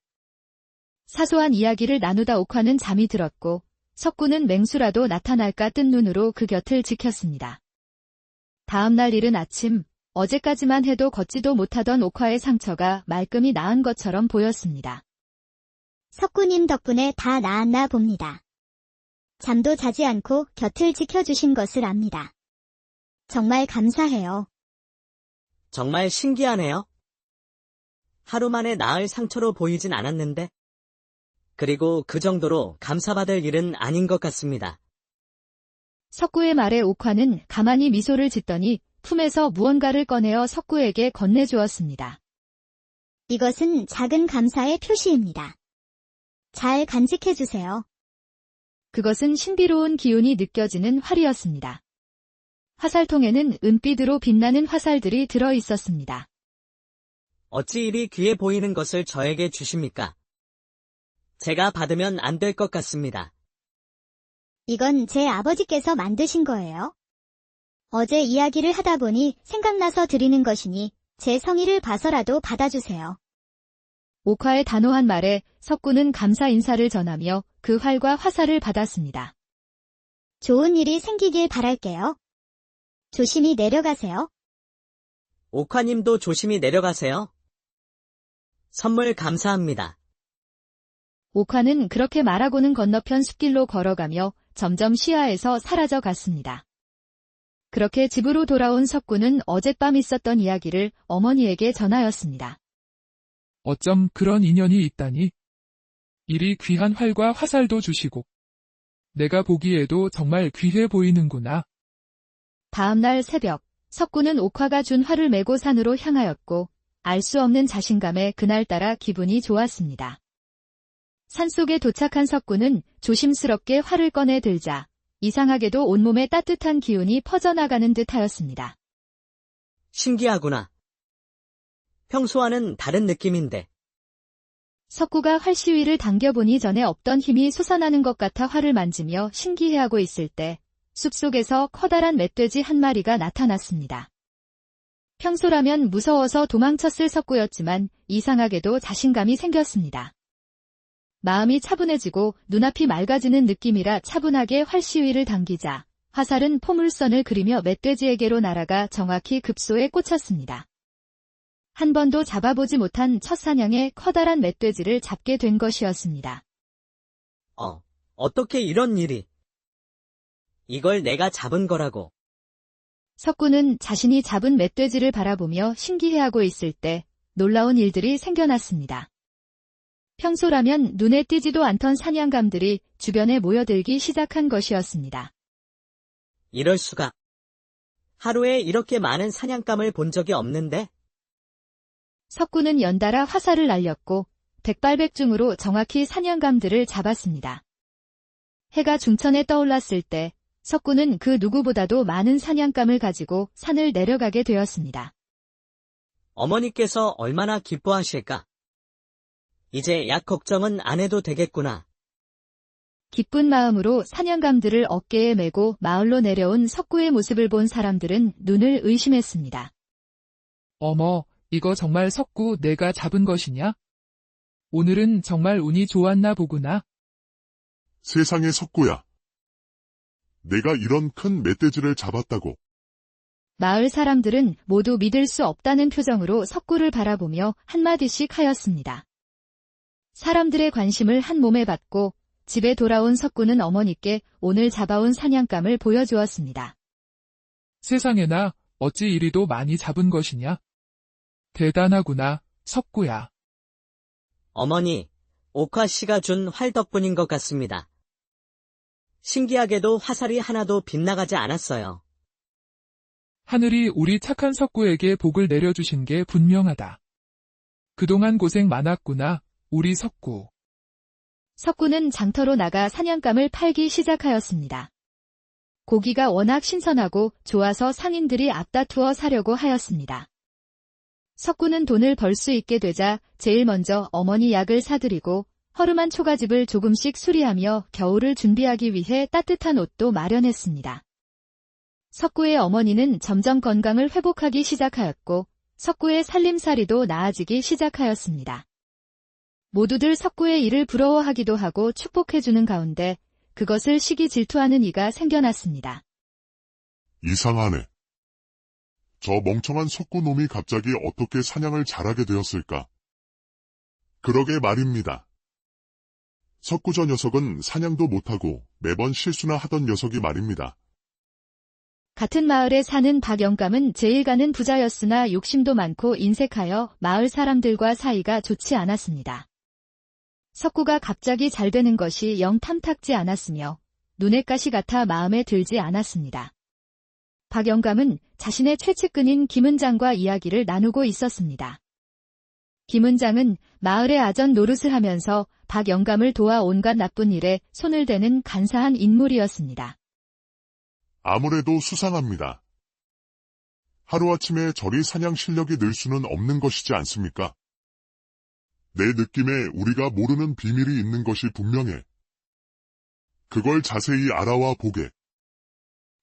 사소한 이야기를 나누다 옥화는 잠이 들었고 석구는 맹수라도 나타날까 뜬 눈으로 그 곁을 지켰습니다. 다음 날 이른 아침, 어제까지만 해도 걷지도 못하던 옥화의 상처가 말끔히 나은 것처럼 보였습니다. 석구님 덕분에 다 나았나 봅니다. 잠도 자지 않고 곁을 지켜주신 것을 압니다. 정말 감사해요. 정말 신기하네요. 하루 만에 나을 상처로 보이진 않았는데. 그리고 그 정도로 감사받을 일은 아닌 것 같습니다. 석구의 말에 옥화는 가만히 미소를 짓더니 품에서 무언가를 꺼내어 석구에게 건네주었습니다. 이것은 작은 감사의 표시입니다. 잘 간직해주세요. 그것은 신비로운 기운이 느껴지는 활이었습니다. 화살통에는 은빛으로 빛나는 화살들이 들어 있었습니다. 어찌 이리 귀해 보이는 것을 저에게 주십니까? 제가 받으면 안 될 것 같습니다. 이건 제 아버지께서 만드신 거예요. 어제 이야기를 하다 보니 생각나서 드리는 것이니 제 성의를 봐서라도 받아주세요. 옥화의 단호한 말에 석구는 감사 인사를 전하며 그 활과 화살을 받았습니다. 좋은 일이 생기길 바랄게요. 조심히 내려가세요. 옥화님도 조심히 내려가세요. 선물 감사합니다. 옥화는 그렇게 말하고는 건너편 숲길로 걸어가며 점점 시야에서 사라져 갔습니다. 그렇게 집으로 돌아온 석구는 어젯밤 있었던 이야기를 어머니에게 전하였습니다. 어쩜 그런 인연이 있다니. 이리 귀한 활과 화살도 주시고. 내가 보기에도 정말 귀해 보이는구나. 다음날 새벽, 석구는 옥화가 준 활을 메고 산으로 향하였고, 알 수 없는 자신감에 그날따라 기분이 좋았습니다. 산속에 도착한 석구는 조심스럽게 활을 꺼내 들자, 이상하게도 온몸에 따뜻한 기운이 퍼져나가는 듯 하였습니다. 신기하구나. 평소와는 다른 느낌인데. 석구가 활 시위를 당겨보니 전에 없던 힘이 솟아나는 것 같아 활을 만지며 신기해하고 있을 때 숲속에서 커다란 멧돼지 한 마리가 나타났습니다. 평소라면 무서워서 도망쳤을 석구였지만 이상하게도 자신감이 생겼습니다. 마음이 차분해지고 눈앞이 맑아지는 느낌이라 차분하게 활 시위를 당기자 화살은 포물선을 그리며 멧돼지에게로 날아가 정확히 급소에 꽂혔습니다. 한 번도 잡아보지 못한 첫 사냥에 커다란 멧돼지를 잡게 된 것이었습니다. 어떻게 이런 일이? 이걸 내가 잡은 거라고. 석구는 자신이 잡은 멧돼지를 바라보며 신기해하고 있을 때 놀라운 일들이 생겨났습니다. 평소라면 눈에 띄지도 않던 사냥감들이 주변에 모여들기 시작한 것이었습니다. 이럴 수가. 하루에 이렇게 많은 사냥감을 본 적이 없는데? 석구는 연달아 화살을 날렸고 백발백중으로 정확히 사냥감들을 잡았습니다. 해가 중천에 떠올랐을 때 석구는 그 누구보다도 많은 사냥감을 가지고 산을 내려가게 되었습니다. 어머니께서 얼마나 기뻐하실까? 이제 약 걱정은 안 해도 되겠구나. 기쁜 마음으로 사냥감들을 어깨에 메고 마을로 내려온 석구의 모습을 본 사람들은 눈을 의심했습니다. 어머, 이거 정말 석구 내가 잡은 것이냐? 오늘은 정말 운이 좋았나 보구나. 세상에 석구야. 내가 이런 큰 멧돼지를 잡았다고. 마을 사람들은 모두 믿을 수 없다는 표정으로 석구를 바라보며 한마디씩 하였습니다. 사람들의 관심을 한 몸에 받고 집에 돌아온 석구는 어머니께 오늘 잡아온 사냥감을 보여주었습니다. 세상에나 어찌 이리도 많이 잡은 것이냐? 대단하구나, 석구야. 어머니, 옥화 씨가 준 활 덕분인 것 같습니다. 신기하게도 화살이 하나도 빗나가지 않았어요. 하늘이 우리 착한 석구에게 복을 내려주신 게 분명하다. 그동안 고생 많았구나, 우리 석구. 석구는 장터로 나가 사냥감을 팔기 시작하였습니다. 고기가 워낙 신선하고 좋아서 상인들이 앞다투어 사려고 하였습니다. 석구는 돈을 벌 수 있게 되자 제일 먼저 어머니 약을 사드리고 허름한 초가집을 조금씩 수리하며 겨울을 준비하기 위해 따뜻한 옷도 마련했습니다. 석구의 어머니는 점점 건강을 회복하기 시작하였고 석구의 살림살이도 나아지기 시작하였습니다. 모두들 석구의 일을 부러워하기도 하고 축복해주는 가운데 그것을 시기 질투하는 이가 생겨났습니다. 이상하네. 저 멍청한 석구놈이 갑자기 어떻게 사냥을 잘하게 되었을까? 그러게 말입니다. 석구 저 녀석은 사냥도 못하고 매번 실수나 하던 녀석이 말입니다. 같은 마을에 사는 박영감은 제일 가는 부자였으나 욕심도 많고 인색하여 마을 사람들과 사이가 좋지 않았습니다. 석구가 갑자기 잘 되는 것이 영 탐탁지 않았으며 눈의 가시 같아 마음에 들지 않았습니다. 박영감은 자신의 최측근인 김은장과 이야기를 나누고 있었습니다. 김은장은 마을의 아전 노릇을 하면서 박영감을 도와 온갖 나쁜 일에 손을 대는 간사한 인물이었습니다. 아무래도 수상합니다. 하루아침에 저리 사냥 실력이 늘 수는 없는 것이지 않습니까? 내 느낌에 우리가 모르는 비밀이 있는 것이 분명해. 그걸 자세히 알아와 보게.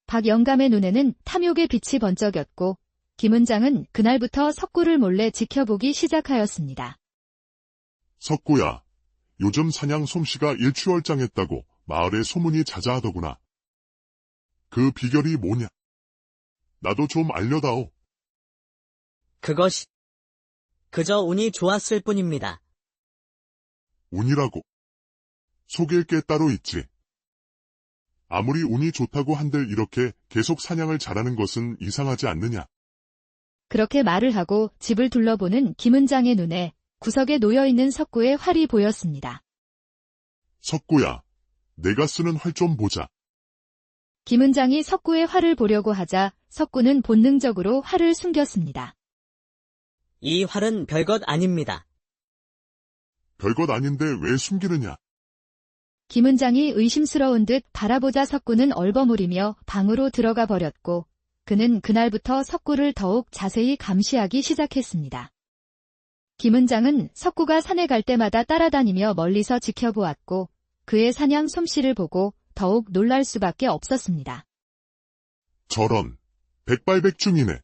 박 영감의 눈에는 탐욕의 빛이 번쩍였고 김은장은 그날부터 석구를 몰래 지켜보기 시작하였습니다. 석구야, 요즘 사냥 솜씨가 일취월장했다고 마을에 소문이 자자하더구나. 그 비결이 뭐냐? 나도 좀 알려다오. 그것이 그저 운이 좋았을 뿐입니다. 운이라고. 속일 게 따로 있지. 아무리 운이 좋다고 한들 이렇게 계속 사냥을 잘하는 것은 이상하지 않느냐. 그렇게 말을 하고 집을 둘러보는 김은장의 눈에 구석에 놓여있는 석구의 활이 보였습니다. 석구야, 내가 쓰는 활 좀 보자. 김은장이 석구의 활을 보려고 하자 석구는 본능적으로 활을 숨겼습니다. 이 활은 별것 아닙니다. 별것 아닌데 왜 숨기느냐? 김은장이 의심스러운 듯 바라보자 석구는 얼버무리며 방으로 들어가 버렸고 그는 그날부터 석구를 더욱 자세히 감시하기 시작했습니다. 김은장은 석구가 산에 갈 때마다 따라다니며 멀리서 지켜보았고 그의 사냥 솜씨를 보고 더욱 놀랄 수밖에 없었습니다. 저런, 백발백중이네.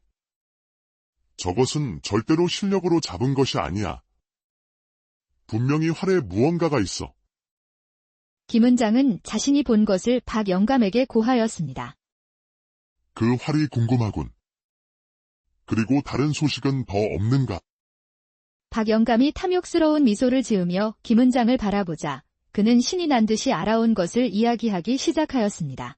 저것은 절대로 실력으로 잡은 것이 아니야. 분명히 활에 무언가가 있어. 김은장은 자신이 본 것을 박 영감에게 고하였습니다. 그 활이 궁금하군. 그리고 다른 소식은 더 없는가? 박 영감이 탐욕스러운 미소를 지으며 김은장을 바라보자 그는 신이 난 듯이 알아온 것을 이야기하기 시작하였습니다.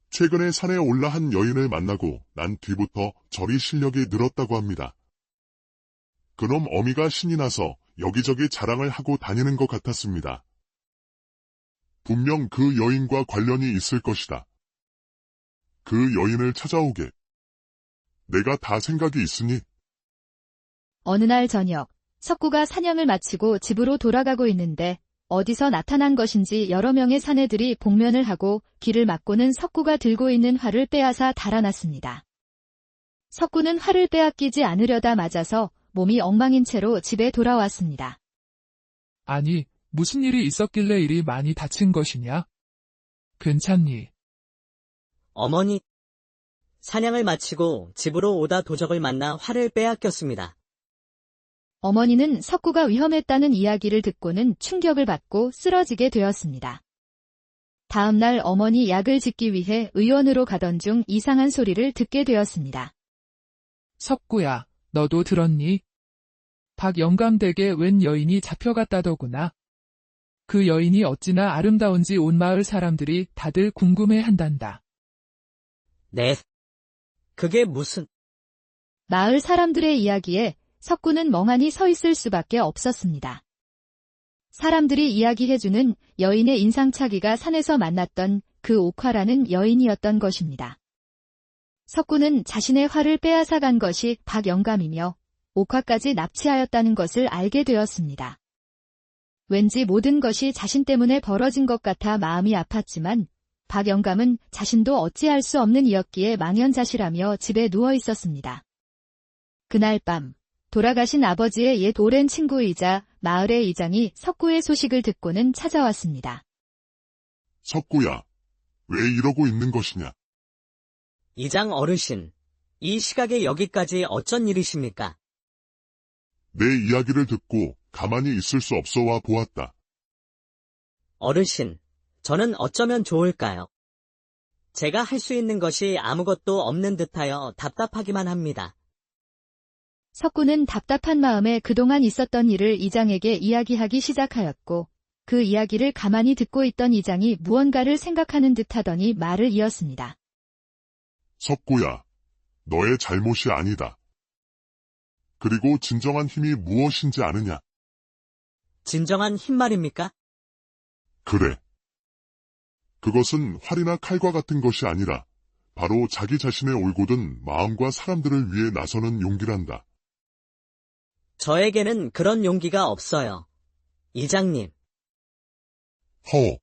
최근에 산에 올라 한 여인을 만나고 난 뒤부터 저리 실력이 늘었다고 합니다. 그놈 어미가 신이 나서 여기저기 자랑을 하고 다니는 것 같았습니다. 분명 그 여인과 관련이 있을 것이다. 그 여인을 찾아오게. 내가 다 생각이 있으니. 어느 날 저녁, 석구가 사냥을 마치고 집으로 돌아가고 있는데 어디서 나타난 것인지 여러 명의 사내들이 복면을 하고 길을 막고는 석구가 들고 있는 활을 빼앗아 달아났습니다. 석구는 활을 빼앗기지 않으려다 맞아서 몸이 엉망인 채로 집에 돌아왔습니다. 아니, 무슨 일이 있었길래 이리 많이 다친 것이냐? 괜찮니? 어머니, 사냥을 마치고 집으로 오다 도적을 만나 활을 빼앗겼습니다. 어머니는 석구가 위험했다는 이야기를 듣고는 충격을 받고 쓰러지게 되었습니다. 다음 날 어머니 약을 짓기 위해 의원으로 가던 중 이상한 소리를 듣게 되었습니다. 석구야, 너도 들었니? 박 영감 댁에 웬 여인이 잡혀갔다더구나. 그 여인이 어찌나 아름다운지 온 마을 사람들이 다들 궁금해한단다. 네. 그게 무슨... 마을 사람들의 이야기에 석구는 멍하니 서 있을 수밖에 없었습니다. 사람들이 이야기해주는 여인의 인상착의가 산에서 만났던 그 옥화라는 여인이었던 것입니다. 석구는 자신의 활을 빼앗아간 것이 박 영감이며 옥화까지 납치하였다는 것을 알게 되었습니다. 왠지 모든 것이 자신 때문에 벌어진 것 같아 마음이 아팠지만 박 영감은 자신도 어찌할 수 없는 이였기에 망연자실하며 집에 누워 있었습니다. 그날 밤 돌아가신 아버지의 옛 오랜 친구이자 마을의 이장이 석구의 소식을 듣고는 찾아왔습니다. 석구야, 왜 이러고 있는 것이냐? 이장 어르신, 이 시각에 여기까지 어쩐 일이십니까? 내 이야기를 듣고 가만히 있을 수 없어 와 보았다. 어르신, 저는 어쩌면 좋을까요? 제가 할 수 있는 것이 아무것도 없는 듯하여 답답하기만 합니다. 석구는 답답한 마음에 그동안 있었던 일을 이장에게 이야기하기 시작하였고 그 이야기를 가만히 듣고 있던 이장이 무언가를 생각하는 듯하더니 말을 이었습니다. 석구야, 너의 잘못이 아니다. 그리고 진정한 힘이 무엇인지 아느냐? 진정한 힘 말입니까? 그래. 그것은 활이나 칼과 같은 것이 아니라 바로 자기 자신의 올곧은 마음과 사람들을 위해 나서는 용기란다. 저에게는 그런 용기가 없어요. 이장님. 허.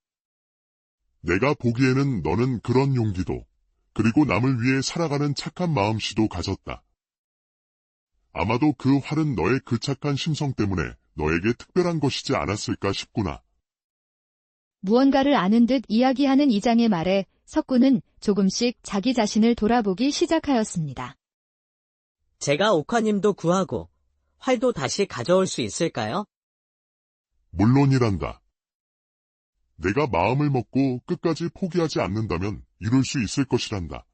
내가 보기에는 너는 그런 용기도 그리고 남을 위해 살아가는 착한 마음씨도 가졌다. 아마도 그 활은 너의 그 착한 심성 때문에 너에게 특별한 것이지 않았을까 싶구나. 무언가를 아는 듯 이야기하는 이장의 말에 석구는 조금씩 자기 자신을 돌아보기 시작하였습니다. 제가 옥화님도 구하고 활도 다시 가져올 수 있을까요? 물론이란다. 내가 마음을 먹고 끝까지 포기하지 않는다면 이룰 수 있을 것이란다.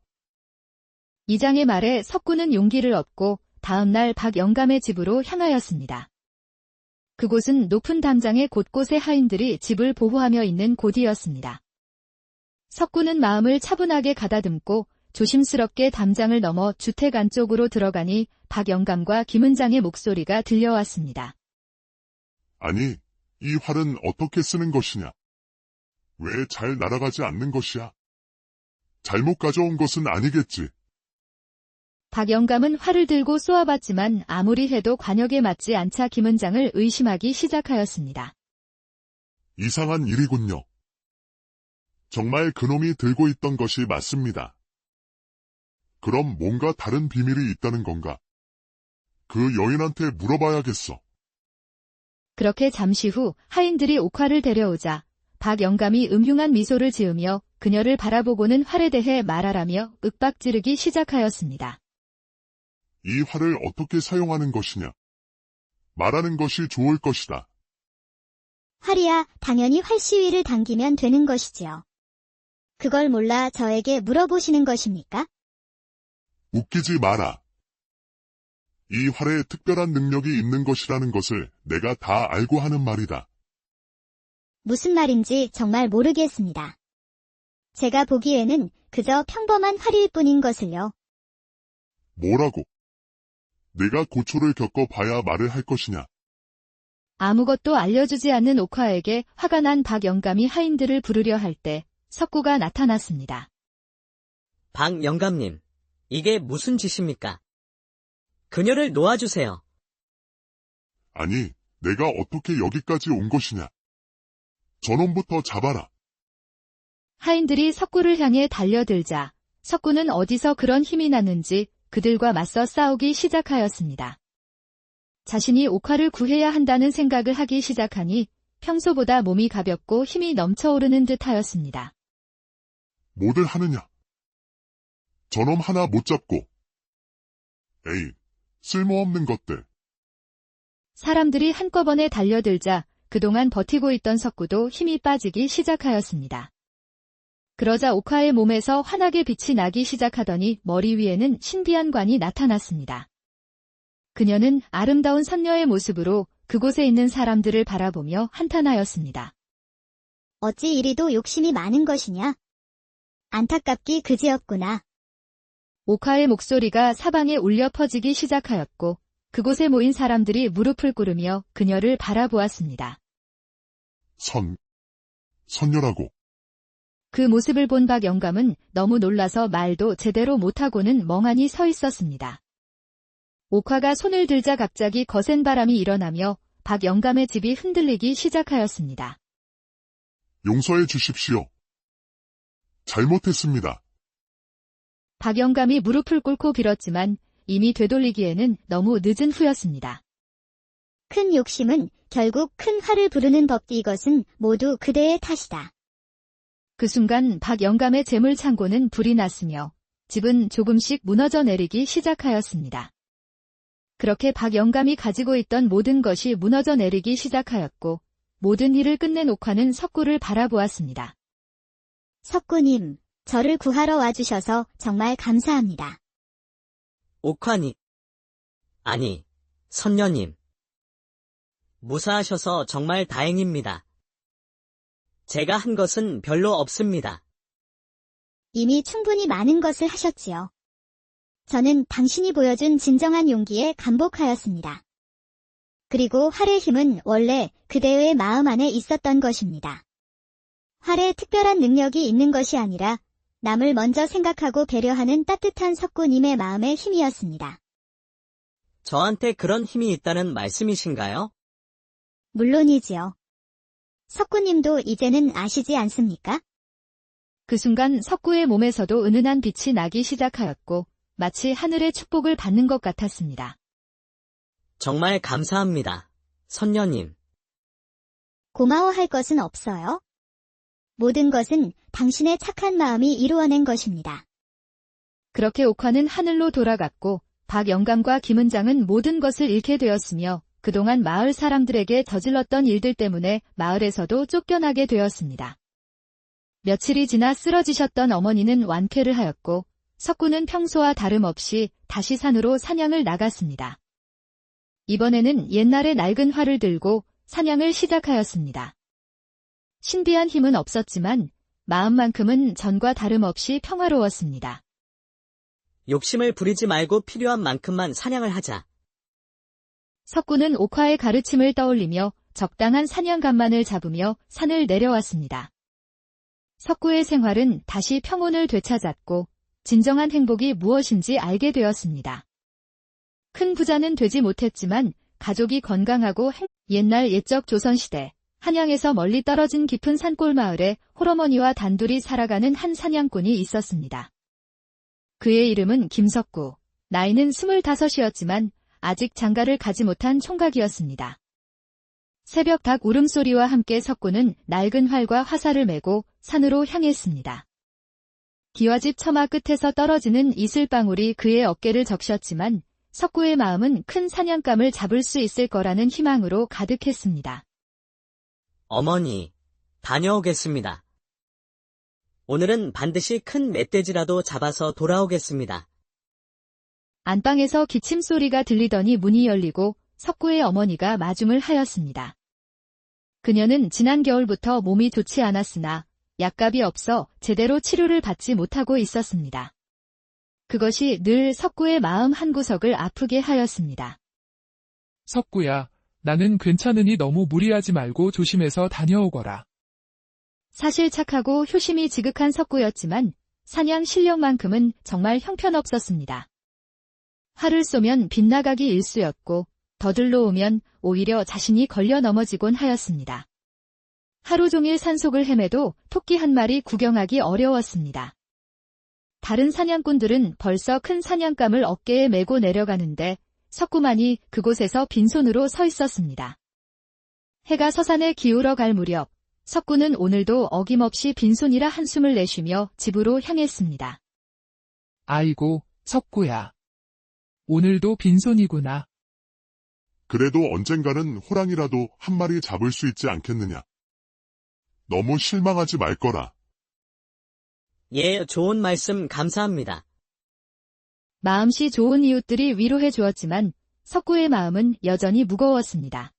이장의 말에 석구는 용기를 얻고 다음날 박영감의 집으로 향하였습니다. 그곳은 높은 담장의 곳곳에 하인들이 집을 보호하며 있는 곳이었습니다. 석구는 마음을 차분하게 가다듬고 조심스럽게 담장을 넘어 주택 안쪽으로 들어가니 박영감과 김은장의 목소리가 들려왔습니다. 아니, 이 활은 어떻게 쓰는 것이냐? 왜 잘 날아가지 않는 것이야? 잘못 가져온 것은 아니겠지. 박영감은 활을 들고 쏘아봤지만 아무리 해도 관역에 맞지 않자 김은장을 의심하기 시작하였습니다. 이상한 일이군요. 정말 그놈이 들고 있던 것이 맞습니다. 그럼 뭔가 다른 비밀이 있다는 건가? 그 여인한테 물어봐야겠어. 그렇게 잠시 후 하인들이 옥화를 데려오자 박영감이 음흉한 미소를 지으며 그녀를 바라보고는 활에 대해 말하라며 윽박지르기 시작하였습니다. 이 활을 어떻게 사용하는 것이냐? 말하는 것이 좋을 것이다. 활이야 당연히 활시위를 당기면 되는 것이지요. 그걸 몰라 저에게 물어보시는 것입니까? 웃기지 마라. 이 활에 특별한 능력이 있는 것이라는 것을 내가 다 알고 하는 말이다. 무슨 말인지 정말 모르겠습니다. 제가 보기에는 그저 평범한 활일 뿐인 것을요. 뭐라고? 내가 고초를 겪어봐야 말을 할 것이냐? 아무것도 알려주지 않는 옥화에게 화가 난 박영감이 하인들을 부르려 할 때 석구가 나타났습니다. 박영감님, 이게 무슨 짓입니까? 그녀를 놓아주세요. 아니, 내가 어떻게 여기까지 온 것이냐? 저놈부터 잡아라. 하인들이 석구를 향해 달려들자 석구는 어디서 그런 힘이 났는지 그들과 맞서 싸우기 시작하였습니다. 자신이 옥화를 구해야 한다는 생각을 하기 시작하니 평소보다 몸이 가볍고 힘이 넘쳐오르는 듯하였습니다. 뭐들 하느냐? 저놈 하나 못 잡고. 에이, 쓸모없는 것들. 사람들이 한꺼번에 달려들자 그동안 버티고 있던 석구도 힘이 빠지기 시작하였습니다. 그러자 옥화의 몸에서 환하게 빛이 나기 시작하더니 머리 위에는 신비한 관이 나타났습니다. 그녀는 아름다운 선녀의 모습으로 그곳에 있는 사람들을 바라보며 한탄하였습니다. 어찌 이리도 욕심이 많은 것이냐? 안타깝기 그지였구나. 옥화의 목소리가 사방에 울려 퍼지기 시작하였고 그곳에 모인 사람들이 무릎을 꿇으며 그녀를 바라보았습니다. 선녀라고. 그 모습을 본 박영감은 너무 놀라서 말도 제대로 못하고는 멍하니 서 있었습니다. 옥화가 손을 들자 갑자기 거센 바람이 일어나며 박영감의 집이 흔들리기 시작하였습니다. 용서해 주십시오. 잘못했습니다. 박영감이 무릎을 꿇고 빌었지만 이미 되돌리기에는 너무 늦은 후였습니다. 큰 욕심은 결국 큰 화를 부르는 법디 이것은 모두 그대의 탓이다. 그 순간 박영감의 재물 창고는 불이 났으며 집은 조금씩 무너져 내리기 시작하였습니다. 그렇게 박영감이 가지고 있던 모든 것이 무너져 내리기 시작하였고 모든 일을 끝낸 옥화는 석구를 바라보았습니다. 석구님, 저를 구하러 와주셔서 정말 감사합니다. 옥화님. 아니, 선녀님. 무사하셔서 정말 다행입니다. 제가 한 것은 별로 없습니다. 이미 충분히 많은 것을 하셨지요. 저는 당신이 보여준 진정한 용기에 감복하였습니다. 그리고 활의 힘은 원래 그대의 마음 안에 있었던 것입니다. 활에 특별한 능력이 있는 것이 아니라 남을 먼저 생각하고 배려하는 따뜻한 석구님의 마음의 힘이었습니다. 저한테 그런 힘이 있다는 말씀이신가요? 물론이지요. 석구님도 이제는 아시지 않습니까? 그 순간 석구의 몸에서도 은은한 빛이 나기 시작하였고 마치 하늘의 축복을 받는 것 같았습니다. 정말 감사합니다. 선녀님. 고마워할 것은 없어요. 모든 것은 당신의 착한 마음이 이루어낸 것입니다. 그렇게 옥화는 하늘로 돌아갔고 박영감과 김은장은 모든 것을 잃게 되었으며 그동안 마을 사람들에게 저질렀던 일들 때문에 마을에서도 쫓겨나게 되었습니다. 며칠이 지나 쓰러지셨던 어머니는 완쾌를 하였고 석구는 평소와 다름없이 다시 산으로 사냥을 나갔습니다. 이번에는 옛날의 낡은 활을 들고 사냥을 시작하였습니다. 신비한 힘은 없었지만 마음만큼은 전과 다름없이 평화로웠습니다. 욕심을 부리지 말고 필요한 만큼만 사냥을 하자. 석구는 옥화의 가르침을 떠올리며 적당한 사냥감만을 잡으며 산을 내려왔습니다. 석구의 생활은 다시 평온을 되찾았고 진정한 행복이 무엇인지 알게 되었습니다. 큰 부자는 되지 못했지만 가족이 건강하고 옛날 옛적 조선시대 한양에서 멀리 떨어진 깊은 산골 마을에 홀어머니와 단둘이 살아가는 한 사냥꾼이 있었습니다. 그의 이름은 김석구, 나이는 25이었지만 아직 장가를 가지 못한 총각이었습니다. 새벽 닭 울음소리와 함께 석구는 낡은 활과 화살을 메고 산으로 향했습니다. 기와집 처마 끝에서 떨어지는 이슬방울이 그의 어깨를 적셨지만 석구의 마음은 큰 사냥감을 잡을 수 있을 거라는 희망으로 가득했습니다. 어머니, 다녀오겠습니다. 오늘은 반드시 큰 멧돼지라도 잡아서 돌아오겠습니다. 안방에서 기침 소리가 들리더니 문이 열리고 석구의 어머니가 마중을 하였습니다. 그녀는 지난 겨울부터 몸이 좋지 않았으나 약값이 없어 제대로 치료를 받지 못하고 있었습니다. 그것이 늘 석구의 마음 한구석을 아프게 하였습니다. 석구야, 나는 괜찮으니 너무 무리하지 말고 조심해서 다녀오거라. 사실 착하고 효심이 지극한 석구였지만 사냥 실력만큼은 정말 형편없었습니다. 활을 쏘면 빗나가기 일쑤였고 더들러 오면 오히려 자신이 걸려 넘어지곤 하였습니다. 하루 종일 산속을 헤매도 토끼 한 마리 구경하기 어려웠습니다. 다른 사냥꾼들은 벌써 큰 사냥감을 어깨에 메고 내려가는데 석구만이 그곳에서 빈손으로 서 있었습니다. 해가 서산에 기울어 갈 무렵 석구는 오늘도 어김없이 빈손이라 한숨을 내쉬며 집으로 향했습니다. 아이고, 석구야. 오늘도 빈손이구나. 그래도 언젠가는 호랑이라도 한 마리 잡을 수 있지 않겠느냐. 너무 실망하지 말 거라. 예, 좋은 말씀 감사합니다. 마음씨 좋은 이웃들이 위로해 주었지만 석구의 마음은 여전히 무거웠습니다.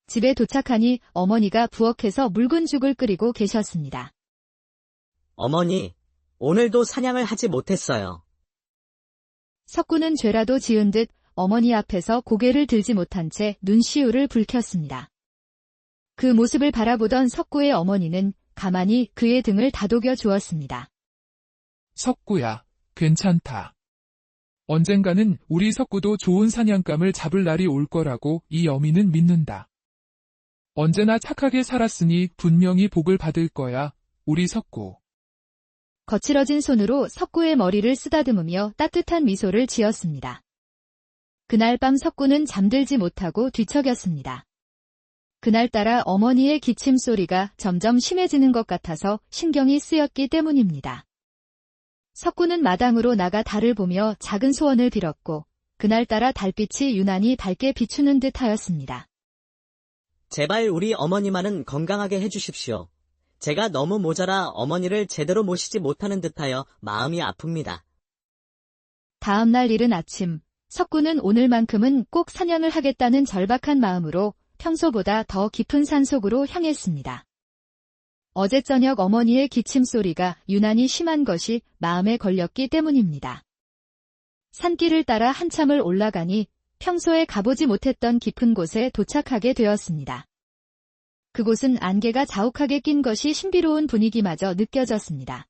집에 도착하니 어머니가 부엌에서 묽은 죽을 끓이고 계셨습니다. 어머니, 오늘도 사냥을 하지 못했어요. 석구는 죄라도 지은 듯 어머니 앞에서 고개를 들지 못한 채 눈시울을 붉혔습니다. 그 모습을 바라보던 석구의 어머니는 가만히 그의 등을 다독여 주었습니다. 석구야, 괜찮다. 언젠가는 우리 석구도 좋은 사냥감을 잡을 날이 올 거라고 이 어미는 믿는다. 언제나 착하게 살았으니 분명히 복을 받을 거야, 우리 석구. 거칠어진 손으로 석구의 머리를 쓰다듬으며 따뜻한 미소를 지었습니다. 그날 밤 석구는 잠들지 못하고 뒤척였습니다. 그날따라 어머니의 기침 소리가 점점 심해지는 것 같아서 신경이 쓰였기 때문입니다. 석구는 마당으로 나가 달을 보며 작은 소원을 빌었고 그날따라 달빛이 유난히 밝게 비추는 듯 하였습니다. 제발 우리 어머니만은 건강하게 해주십시오. 제가 너무 모자라 어머니를 제대로 모시지 못하는 듯하여 마음이 아픕니다. 다음 날 이른 아침, 석구는 오늘만큼은 꼭 사냥을 하겠다는 절박한 마음으로 평소보다 더 깊은 산속으로 향했습니다. 어제 저녁 어머니의 기침 소리가 유난히 심한 것이 마음에 걸렸기 때문입니다. 산길을 따라 한참을 올라가니 평소에 가보지 못했던 깊은 곳에 도착하게 되었습니다. 그곳은 안개가 자욱하게 낀 것이 신비로운 분위기마저 느껴졌습니다.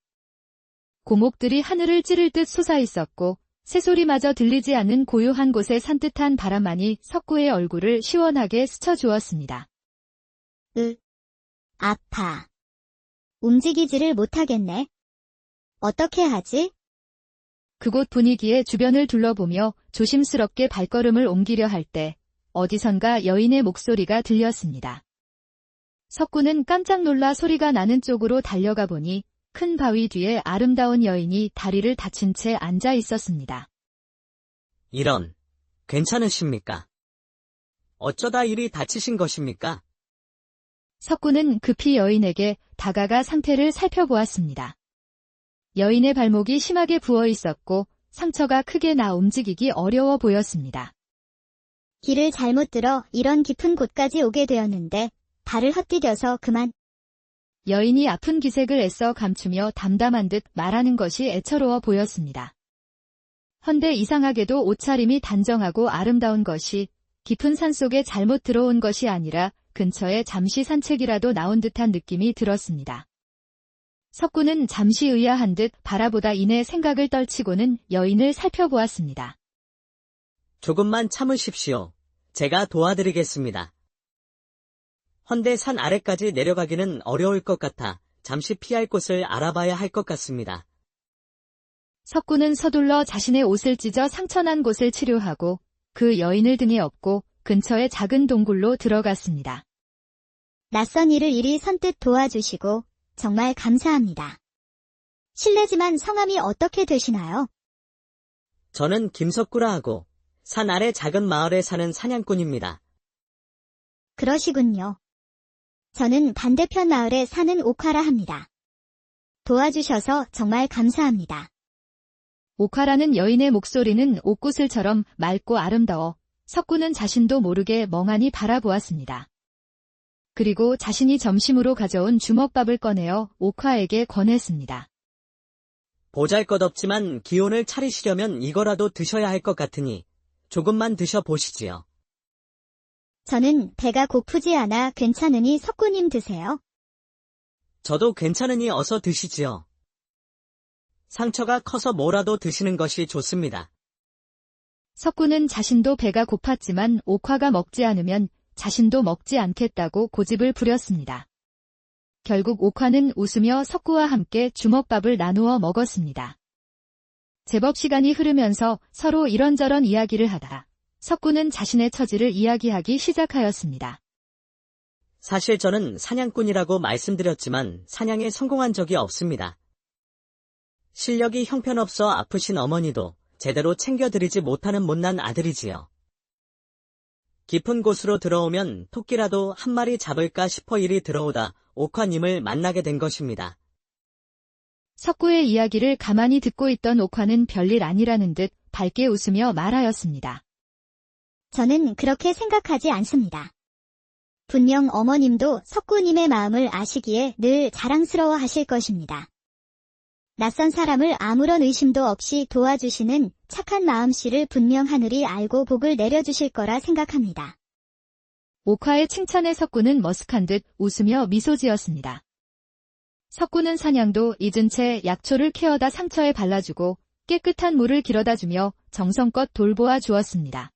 고목들이 하늘을 찌를 듯 솟아있었고 새소리마저 들리지 않는 고요한 곳에 산뜻한 바람만이 석구의 얼굴을 시원하게 스쳐주었습니다. 아파. 움직이지를 못하겠네. 어떻게 하지? 그곳 분위기에 주변을 둘러보며 조심스럽게 발걸음을 옮기려 할 때 어디선가 여인의 목소리가 들렸습니다. 석구는 깜짝 놀라 소리가 나는 쪽으로 달려가 보니 큰 바위 뒤에 아름다운 여인이 다리를 다친 채 앉아 있었습니다. 이런, 괜찮으십니까? 어쩌다 이리 다치신 것입니까? 석구는 급히 여인에게 다가가 상태를 살펴보았습니다. 여인의 발목이 심하게 부어 있었고 상처가 크게 나 움직이기 어려워 보였습니다. 길을 잘못 들어 이런 깊은 곳까지 오게 되었는데 발을 헛디뎌서 그만. 여인이 아픈 기색을 애써 감추며 담담한 듯 말하는 것이 애처로워 보였습니다. 헌데 이상하게도 옷차림이 단정하고 아름다운 것이 깊은 산속에 잘못 들어온 것이 아니라 근처에 잠시 산책이라도 나온 듯한 느낌이 들었습니다. 석구는 잠시 의아한 듯 바라보다 이내 생각을 떨치고는 여인을 살펴보았습니다. 조금만 참으십시오. 제가 도와드리겠습니다. 헌데 산 아래까지 내려가기는 어려울 것 같아 잠시 피할 곳을 알아봐야 할 것 같습니다. 석구는 서둘러 자신의 옷을 찢어 상처난 곳을 치료하고 그 여인을 등에 업고 근처의 작은 동굴로 들어갔습니다. 낯선 일을 이리 선뜻 도와주시고 정말 감사합니다. 실례지만 성함이 어떻게 되시나요? 저는 김석구라 하고 산 아래 작은 마을에 사는 사냥꾼입니다. 그러시군요. 저는 반대편 마을에 사는 옥화라 합니다. 도와주셔서 정말 감사합니다. 옥화라는 여인의 목소리는 옥구슬처럼 맑고 아름다워 석구는 자신도 모르게 멍하니 바라보았습니다. 그리고 자신이 점심으로 가져온 주먹밥을 꺼내어 옥화에게 권했습니다. 보잘것없지만 기운을 차리시려면 이거라도 드셔야 할 것 같으니 조금만 드셔보시지요. 저는 배가 고프지 않아 괜찮으니 석구님 드세요. 저도 괜찮으니 어서 드시지요. 상처가 커서 뭐라도 드시는 것이 좋습니다. 석구는 자신도 배가 고팠지만 옥화가 먹지 않으면 자신도 먹지 않겠다고 고집을 부렸습니다. 결국 옥화는 웃으며 석구와 함께 주먹밥을 나누어 먹었습니다. 제법 시간이 흐르면서 서로 이런저런 이야기를 하다 석구는 자신의 처지를 이야기하기 시작하였습니다. 사실 저는 사냥꾼이라고 말씀드렸지만 사냥에 성공한 적이 없습니다. 실력이 형편없어 아프신 어머니도 제대로 챙겨드리지 못하는 못난 아들이지요. 깊은 곳으로 들어오면 토끼라도 한 마리 잡을까 싶어 이리 들어오다 옥화님을 만나게 된 것입니다. 석구의 이야기를 가만히 듣고 있던 옥화는 별일 아니라는 듯 밝게 웃으며 말하였습니다. 저는 그렇게 생각하지 않습니다. 분명 어머님도 석구님의 마음을 아시기에 늘 자랑스러워 하실 것입니다. 낯선 사람을 아무런 의심도 없이 도와주시는 착한 마음씨를 분명 하늘이 알고 복을 내려주실 거라 생각합니다. 옥화의 칭찬에 석구는 머쓱한 듯 웃으며 미소 지었습니다. 석구는 사냥도 잊은 채 약초를 캐어다 상처에 발라주고 깨끗한 물을 길어다주며 정성껏 돌보아 주었습니다.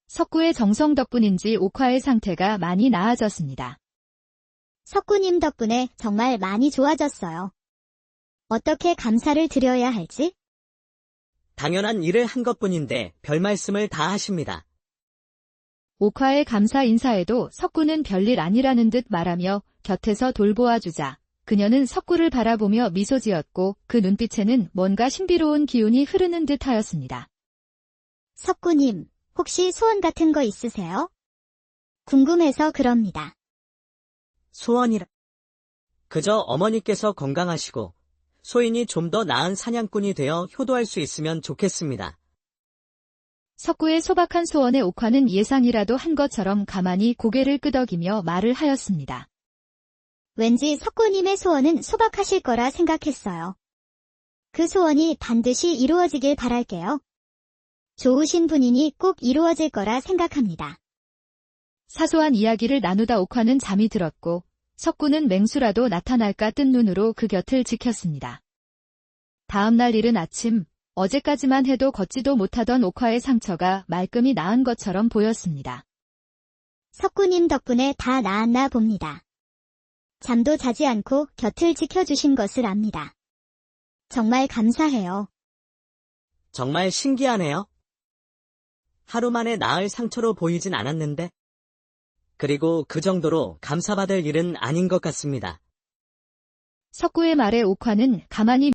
석구의 정성 덕분인지 옥화의 상태가 많이 나아졌습니다. 석구님 덕분에 정말 많이 좋아졌어요. 어떻게 감사를 드려야 할지? 당연한 일을 한 것뿐인데 별 말씀을 다 하십니다. 옥화의 감사 인사에도 석구는 별일 아니라는 듯 말하며 곁에서 돌보아주자 그녀는 석구를 바라보며 미소 지었고 그 눈빛에는 뭔가 신비로운 기운이 흐르는 듯 하였습니다. 석구님, 혹시 소원 같은 거 있으세요? 궁금해서 그럽니다. 소원이라. 그저 어머니께서 건강하시고 소인이 좀 더 나은 사냥꾼이 되어 효도할 수 있으면 좋겠습니다. 석구의 소박한 소원에 옥화는 예상이라도 한 것처럼 가만히 고개를 끄덕이며 말을 하였습니다. 왠지 석구님의 소원은 소박하실 거라 생각했어요. 그 소원이 반드시 이루어지길 바랄게요. 좋으신 분이니 꼭 이루어질 거라 생각합니다. 사소한 이야기를 나누다 옥화는 잠이 들었고 석구는 맹수라도 나타날까 뜬 눈으로 그 곁을 지켰습니다. 다음 날 이른 아침, 어제까지만 해도 걷지도 못하던 옥화의 상처가 말끔히 나은 것처럼 보였습니다. 석구님 덕분에 다 나았나 봅니다. 잠도 자지 않고 곁을 지켜주신 것을 압니다. 정말 감사해요. 정말 신기하네요. 하루 만에 나을 상처로 보이진 않았는데. 그리고 그 정도로 감사받을 일은 아닌 것 같습니다. 석구의 말에 옥화는 가만히